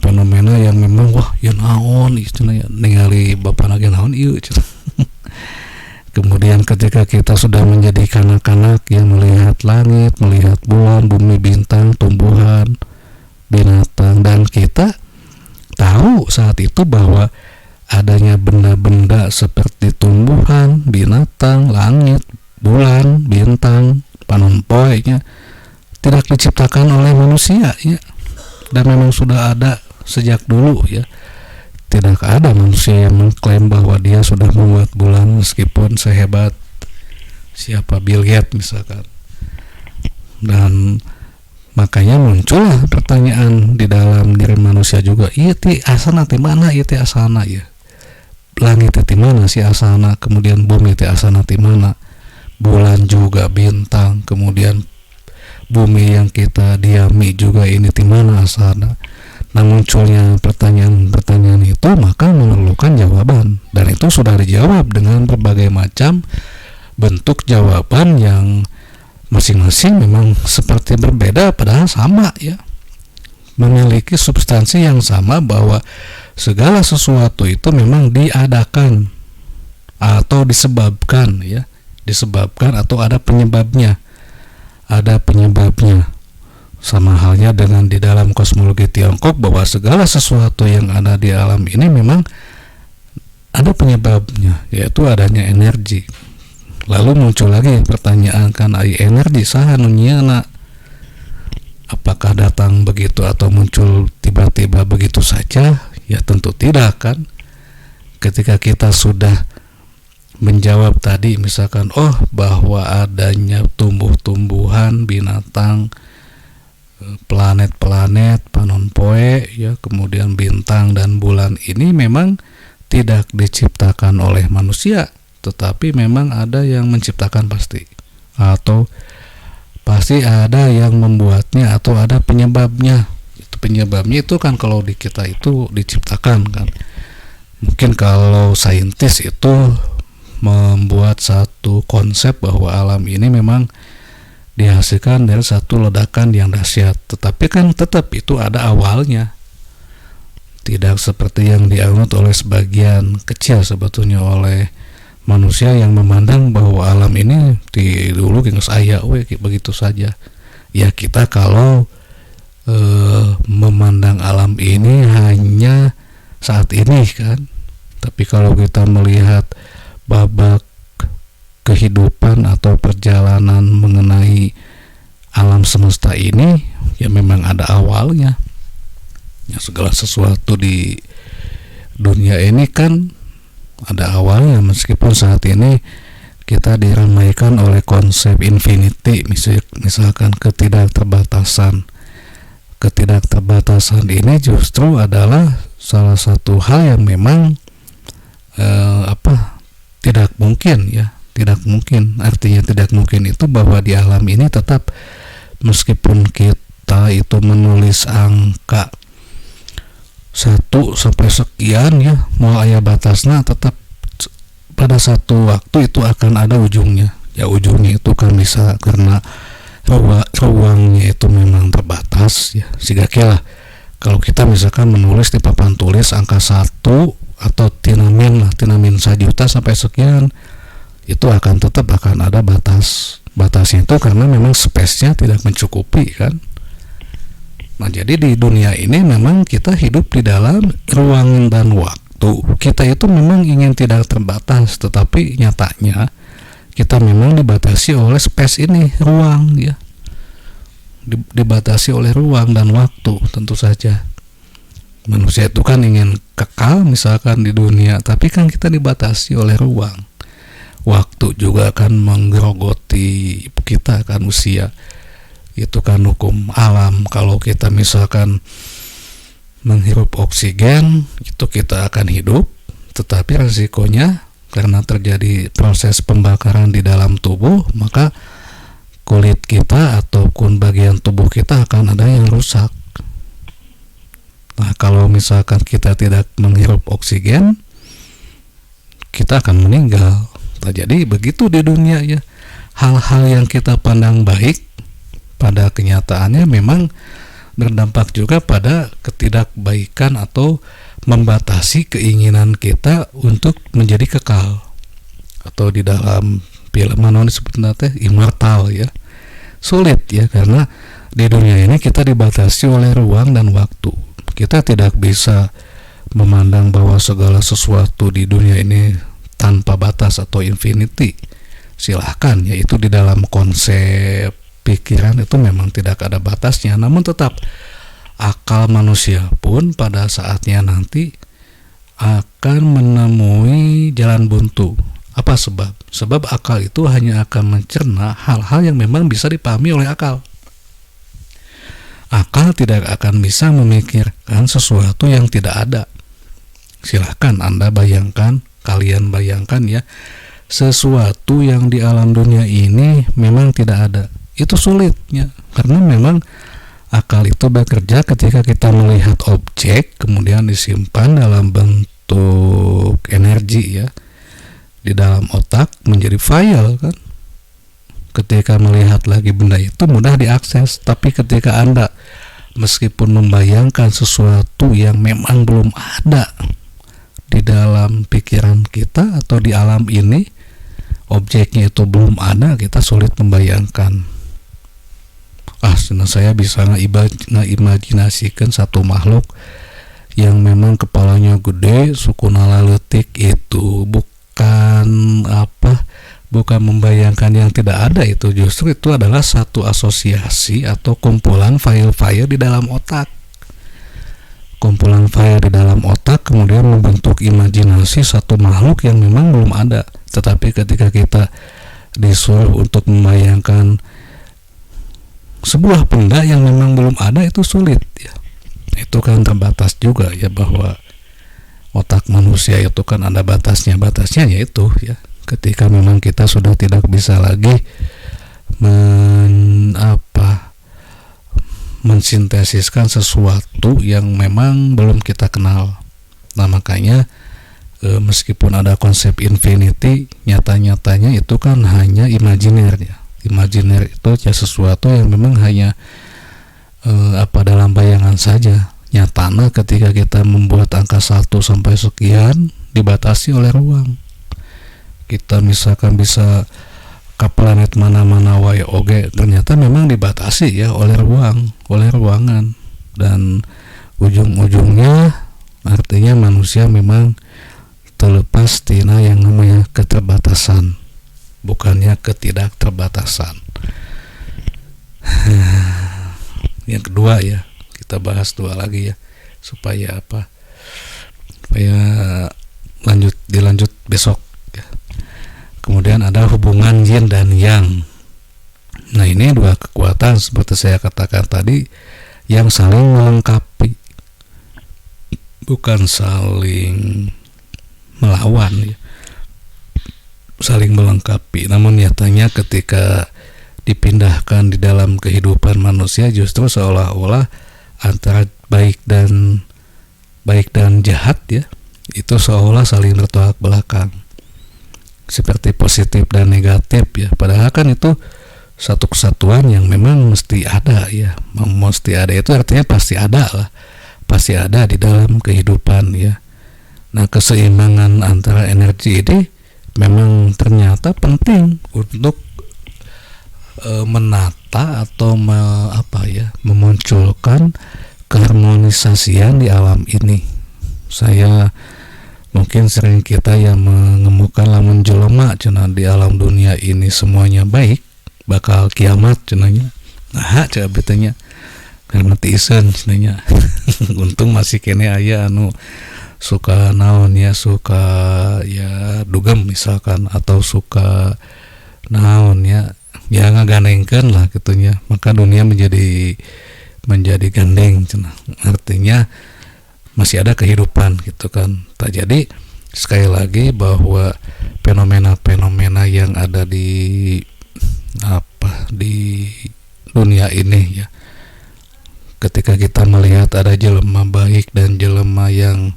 [SPEAKER 1] yang memang wah ya naon cenah ya, ningali bapa lagi naon ieu cenah. Kemudian ketika kita sudah menjadi kanak-kanak yang melihat langit, melihat bulan, bumi, bintang, tumbuhan, binatang, dan kita tahu saat itu bahwa adanya benda-benda seperti tumbuhan, binatang, langit, bulan, bintang, panon poe-nya tidak diciptakan oleh manusia ya. Dan memang sudah ada sejak dulu ya. Tidak ada manusia yang mengklaim bahwa dia sudah membuat bulan meskipun sehebat siapa Bill Gates misalkan. Dan makanya muncullah pertanyaan di dalam diri manusia juga, iya ti asana ti mana, iya ti asana ya, langit ti mana si asana, kemudian bumi ti asana ti mana, bulan juga bintang, kemudian bumi yang kita diami juga ini ti mana asana. Nah, munculnya pertanyaan-pertanyaan itu maka memerlukan jawaban, dan itu sudah dijawab dengan berbagai macam bentuk jawaban yang masing-masing memang seperti berbeda padahal sama ya, memiliki substansi yang sama, bahwa segala sesuatu itu memang diadakan atau disebabkan ya, disebabkan atau ada penyebabnya. Sama halnya dengan di dalam kosmologi Tiongkok, bahwa segala sesuatu yang ada di alam ini memang ada penyebabnya, yaitu adanya energi. Lalu muncul lagi pertanyaan, kan ai energi saha nu nyieuna? Apakah datang begitu atau muncul tiba-tiba begitu saja? Ya tentu tidak kan. Ketika kita sudah menjawab tadi misalkan bahwa adanya tumbuh-tumbuhan, binatang, planet-planet, panon poe ya, kemudian bintang dan bulan ini memang tidak diciptakan oleh manusia, tetapi memang ada yang menciptakan pasti, atau pasti ada yang membuatnya atau ada penyebabnya. Penyebabnya itu kan kalau di kita itu diciptakan kan. Mungkin kalau saintis itu membuat satu konsep bahwa alam ini memang dihasilkan dari satu ledakan yang dahsyat, tetapi kan tetap itu ada awalnya, tidak seperti yang dianut oleh sebagian kecil sebetulnya oleh manusia yang memandang bahwa alam ini di dulu geus aya we begitu saja ya. Kita kalau memandang alam ini hanya saat ini kan, tapi kalau kita melihat babak kehidupan atau perjalanan mengenai alam semesta ini ya memang ada awalnya ya. Segala sesuatu di dunia ini kan ada awalnya, meskipun saat ini kita diramaikan oleh konsep infinity, misalkan ketidakterbatasan ini justru adalah salah satu hal yang memang tidak mungkin ya. Tidak mungkin, artinya tidak mungkin itu bahwa di alam ini tetap, meskipun kita itu menulis angka 1 sampai sekian ya, mau aya batasnya, tetap pada satu waktu itu akan ada ujungnya ya. Ujungnya itu kan bisa karena ruangnya itu memang terbatas ya. Sehingga kalau kita misalkan menulis di papan tulis angka 1 atau tinamin 1 juta sampai sekian, itu tetap akan ada batasnya itu, karena memang space-nya tidak mencukupi kan. Nah, jadi di dunia ini memang kita hidup di dalam ruang dan waktu. Kita itu memang ingin tidak terbatas, tetapi nyatanya kita memang dibatasi oleh space ini, ruang ya. dibatasi oleh ruang dan waktu. Tentu saja manusia itu kan ingin kekal misalkan di dunia, tapi kan kita dibatasi oleh ruang. Waktu juga akan menggerogoti kita kan, usia itu kan hukum alam. Kalau kita misalkan menghirup oksigen, itu kita akan hidup, tetapi resikonya karena terjadi proses pembakaran di dalam tubuh, maka kulit kita ataupun bagian tubuh kita akan ada yang rusak. Nah, kalau misalkan kita tidak menghirup oksigen, kita akan meninggal. Nah, jadi begitu di dunia ya. Hal-hal yang kita pandang baik pada kenyataannya memang berdampak juga pada ketidakbaikan atau membatasi keinginan kita untuk menjadi kekal, atau di dalam film disebutnya immortal ya. Sulit ya, karena di dunia ini kita dibatasi oleh ruang dan waktu. Kita tidak bisa memandang bahwa segala sesuatu di dunia ini tanpa batas atau infinity. Silahkan ya, itu di dalam konsep pikiran itu memang tidak ada batasnya, namun tetap akal manusia pun pada saatnya nanti akan menemui jalan buntu. Apa sebab? Sebab akal itu hanya akan mencerna hal-hal yang memang bisa dipahami oleh akal. Akal tidak akan bisa memikirkan sesuatu yang tidak ada. Silahkan Anda bayangkan, kalian bayangkan ya, sesuatu yang di alam dunia ini memang tidak ada. Itu sulitnya, karena memang akal itu bekerja ketika kita melihat objek kemudian disimpan dalam bentuk energi ya di dalam otak menjadi file kan. Ketika melihat lagi benda itu mudah diakses, tapi ketika Anda meskipun membayangkan sesuatu yang memang belum ada di dalam pikiran kita atau di alam ini, objeknya itu belum ada, kita sulit membayangkan. Saya bisa ngimajinasikan satu makhluk yang memang kepalanya gede, sukuna leutik, itu bukan membayangkan yang tidak ada, itu justru itu adalah satu asosiasi atau kumpulan file-file di dalam otak. Kumpulan file di dalam otak kemudian membentuk imajinasi satu makhluk yang memang belum ada. Tetapi ketika kita disuruh untuk membayangkan sebuah benda yang memang belum ada, itu sulit ya. Itu kan terbatas juga ya, bahwa otak manusia itu kan ada batasnya yaitu ya ketika memang kita sudah tidak bisa lagi mensintesiskan sesuatu yang memang belum kita kenal. Nah, makanya meskipun ada konsep infinity, nyata-nyatanya itu kan hanya imajiner ya. Imajiner itu ya sesuatu yang memang hanya dalam bayangan saja. Nyatanya ketika kita membuat angka 1 sampai sekian dibatasi oleh ruang. Kita misalkan bisa ke planet mana-mana wae oge, ternyata memang dibatasi ya oleh ruang, oleh ruangan, dan ujung-ujungnya artinya manusia memang terlepas tina yang namanya keterbatasan, bukannya ketidakterbatasan. Yang kedua ya, kita bahas dua lagi ya, supaya dilanjut besok ya. Kemudian ada hubungan yin dan yang. Nah, ini dua kekuatan seperti saya katakan tadi yang saling melengkapi, bukan saling melawan ya. Saling melengkapi. Namun nyatanya ketika dipindahkan di dalam kehidupan manusia justru seolah-olah antara baik dan jahat ya, itu seolah saling bertolak belakang, seperti positif dan negatif ya. Padahal kan itu satu kesatuan yang memang mesti ada ya. Mesti ada itu artinya pasti ada lah, pasti ada di dalam kehidupan ya. Nah, keseimbangan antara energi ini memang ternyata penting untuk menata atau memunculkan keharmonisasian di alam ini. Saya mungkin sering kita yang mengemukan lamun jelema cenah di alam dunia ini semuanya baik, bakal kiamat cenahnya. nah coba betanya karena tiisen sebenarnya. Untung masih kene aya anu suka naon ya, suka ya dugem misalkan, atau suka naon ya ngaganengkeun lah gitunya, maka dunia menjadi gandeng cenah. Artinya masih ada kehidupan gitu kan. Tak jadi sekali lagi bahwa fenomena-fenomena yang ada di dunia ini ya, ketika kita melihat ada jelema baik dan jelema yang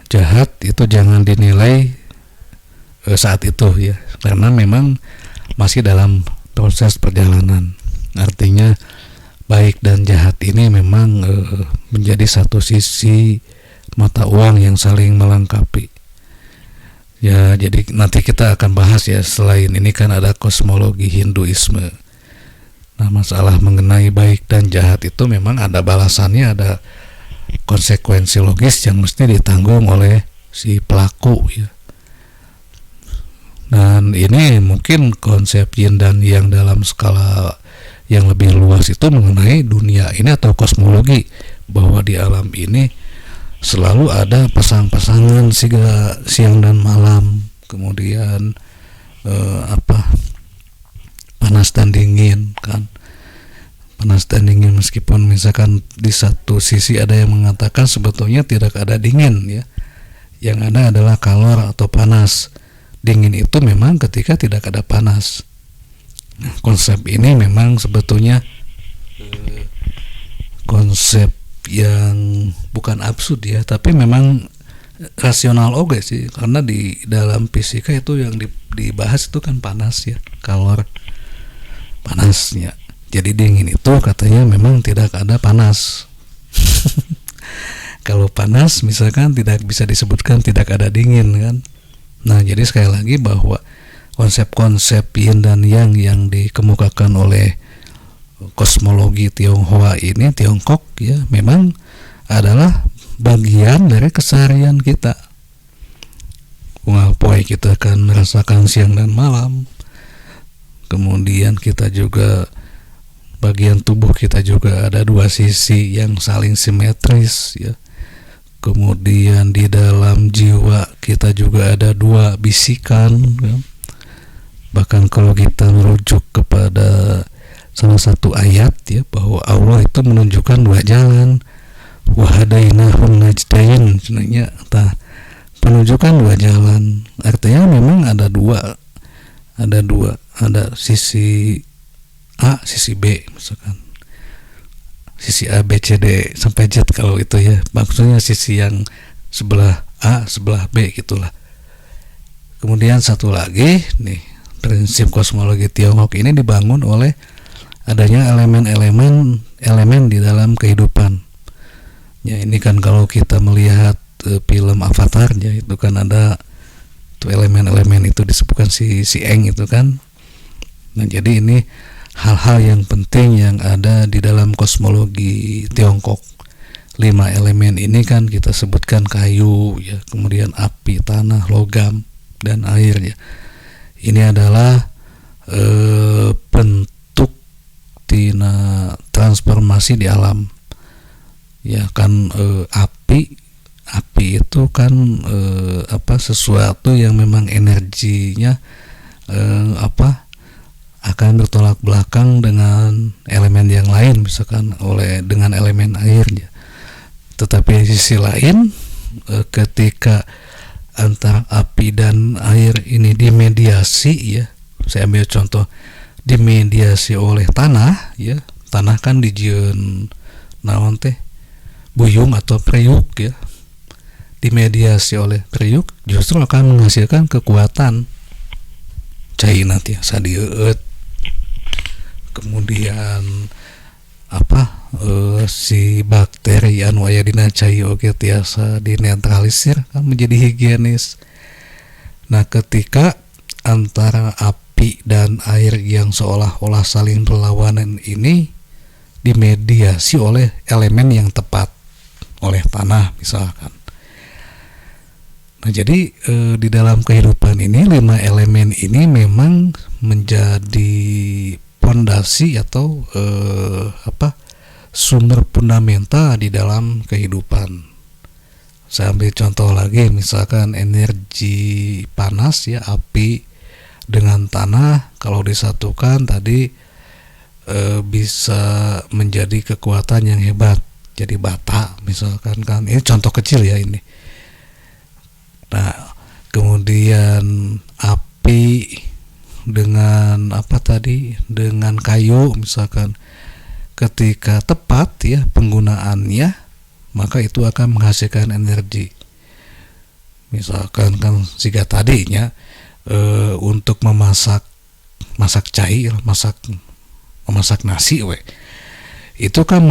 [SPEAKER 1] jahat, itu jangan dinilai saat itu ya, karena memang masih dalam proses perjalanan. Artinya baik dan jahat ini memang menjadi satu sisi mata uang yang saling melengkapi ya. Jadi nanti kita akan bahas ya, selain ini kan ada kosmologi Hinduisme. Nah, masalah mengenai baik dan jahat itu memang ada balasannya, ada konsekuensi logis yang mesti ditanggung oleh si pelaku ya. Dan ini mungkin konsep yin dan yang dalam skala yang lebih luas itu mengenai dunia ini atau kosmologi, bahwa di alam ini selalu ada pasang-pasangan siang dan malam, kemudian panas dan dingin kan. Panas dan dingin, meskipun misalkan di satu sisi ada yang mengatakan sebetulnya tidak ada dingin ya, yang ada adalah kalor atau panas. Dingin itu memang ketika tidak ada panas. Nah, konsep ini memang sebetulnya konsep yang bukan absurd ya, tapi memang rasional oke sih, karena di dalam fisika itu yang dibahas itu kan panas ya, kalor, panasnya. Jadi dingin itu katanya memang tidak ada panas. Kalau panas misalkan tidak bisa disebutkan tidak ada dingin kan. Nah, jadi sekali lagi bahwa konsep-konsep yin dan yang dikemukakan oleh kosmologi Tionghoa ini, Tiongkok ya, memang adalah bagian dari keseharian kita. Poe kita akan merasakan siang dan malam. Kemudian kita juga bagian tubuh kita juga ada dua sisi yang saling simetris ya. Kemudian di dalam jiwa kita juga ada dua bisikan ya. Bahkan kalau kita merujuk kepada salah satu ayat ya, bahwa Allah itu menunjukkan dua jalan, wahadainahun najdain, sebenarnya penunjukan dua jalan. Artinya memang ada sisi A, sisi B misalkan, sisi A, B, C, D sampai Z kalau itu ya, maksudnya sisi yang sebelah A, sebelah B gitulah. Kemudian satu lagi nih, prinsip kosmologi Tiongkok ini dibangun oleh adanya elemen di dalam kehidupan. Ya, ini kan kalau kita melihat film Avatar ya, itu kan ada tuh elemen-elemen itu disebutkan si Eng itu kan. Nah, jadi ini hal-hal yang penting yang ada di dalam kosmologi Tiongkok. 5 elemen ini kan kita sebutkan kayu ya, kemudian api, tanah, logam, dan air ya. Ini adalah bentuk tina transformasi di alam ya kan. Api itu kan sesuatu yang memang energinya akan bertolak belakang dengan elemen yang lain, misalkan dengan elemen airnya. Tetapi di sisi lain, ketika antara api dan air ini dimediasi ya, saya ambil contoh, dimediasi oleh tanah ya, tanah kan dijieun naon teh buyung atau periuk ya, dimediasi oleh periuk justru akan menghasilkan kekuatan cai nanti sadieut. Kemudian si bakteri anu aya dina cai oge tiasa dinetralisir kan menjadi higienis. Nah, ketika antara api dan air yang seolah-olah saling berlawanan ini dimediasi oleh elemen yang tepat, oleh tanah misalkan. Nah, jadi di dalam kehidupan ini 5 elemen ini memang menjadi fondasi atau sumber fundamental di dalam kehidupan. Saya ambil contoh lagi, misalkan energi panas ya, api dengan tanah kalau disatukan tadi bisa menjadi kekuatan yang hebat, jadi bata misalkan kan. Ini contoh kecil ya ini. Nah, kemudian api dengan dengan kayu misalkan, ketika tepat ya penggunaannya, maka itu akan menghasilkan energi. Misalkan kan jika tadinya untuk memasak cair, memasak nasi itu kan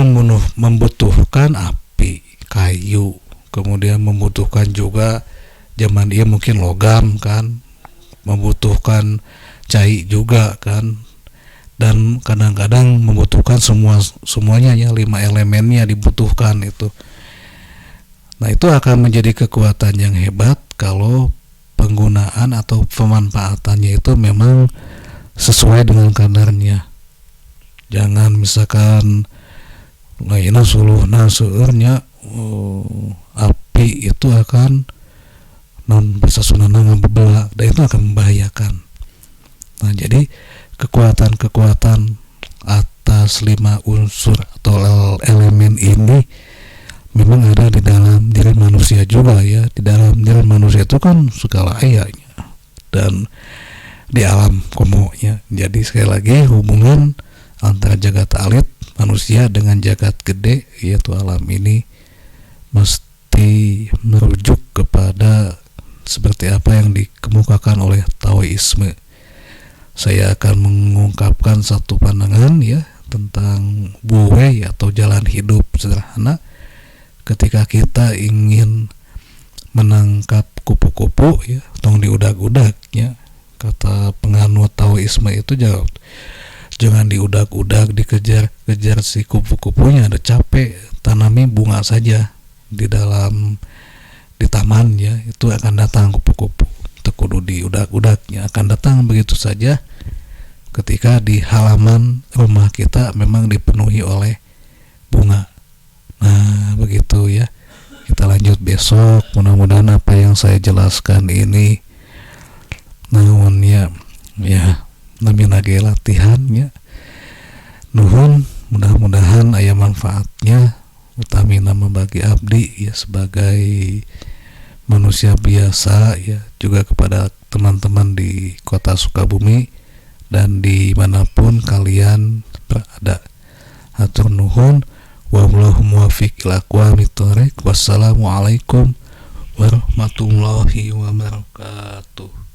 [SPEAKER 1] membutuhkan api, kayu, kemudian membutuhkan juga zaman dia mungkin logam kan, membutuhkan cai juga kan, dan kadang-kadang membutuhkan semuanya ya, 5 elemennya dibutuhkan itu. Nah, itu akan menjadi kekuatan yang hebat kalau penggunaan atau pemanfaatannya itu memang sesuai dengan kadarnya. Jangan misalkan lainnya suluhna seueurnya api itu akan bisa sunana ngabebela, dan itu akan membahayakan. Nah, jadi kekuatan-kekuatan atas 5 unsur atau elemen ini memang ada di dalam diri manusia juga ya. Di dalam diri manusia itu kan segala ayahnya dan di alam komonya. Jadi sekali lagi, hubungan antara jagat alit manusia dengan jagat gede yaitu alam ini mesti merujuk kepada seperti apa yang dikemukakan oleh Taoisme. Saya akan mengungkapkan satu pandangan ya tentang buwe atau jalan hidup sederhana. Ketika kita ingin menangkap kupu-kupu ya, tong diudak-udak ya. Kata penganut Taoisme itu jangan diudak-udak, dikejar-kejar si kupu-kupunya, ada capek, tanami bunga saja di taman ya, itu akan datang kupu-kupu. Kudu diudak-udaknya, akan datang begitu saja ketika di halaman rumah kita memang dipenuhi oleh bunga. Nah, begitu ya. Kita lanjut besok. Mudah-mudahan apa yang saya jelaskan ini naon ya namina ge latihan ya. Nuhun, mudah-mudahan aya manfaatnya, utamina membagi abdi ya sebagai manusia biasa ya, juga kepada teman-teman di kota Sukabumi dan dimanapun kalian berada. Hatur nuhun, wallahu muwaffiq ila aqwamit thoriq. Wassalamualaikum warahmatullahi wabarakatuh.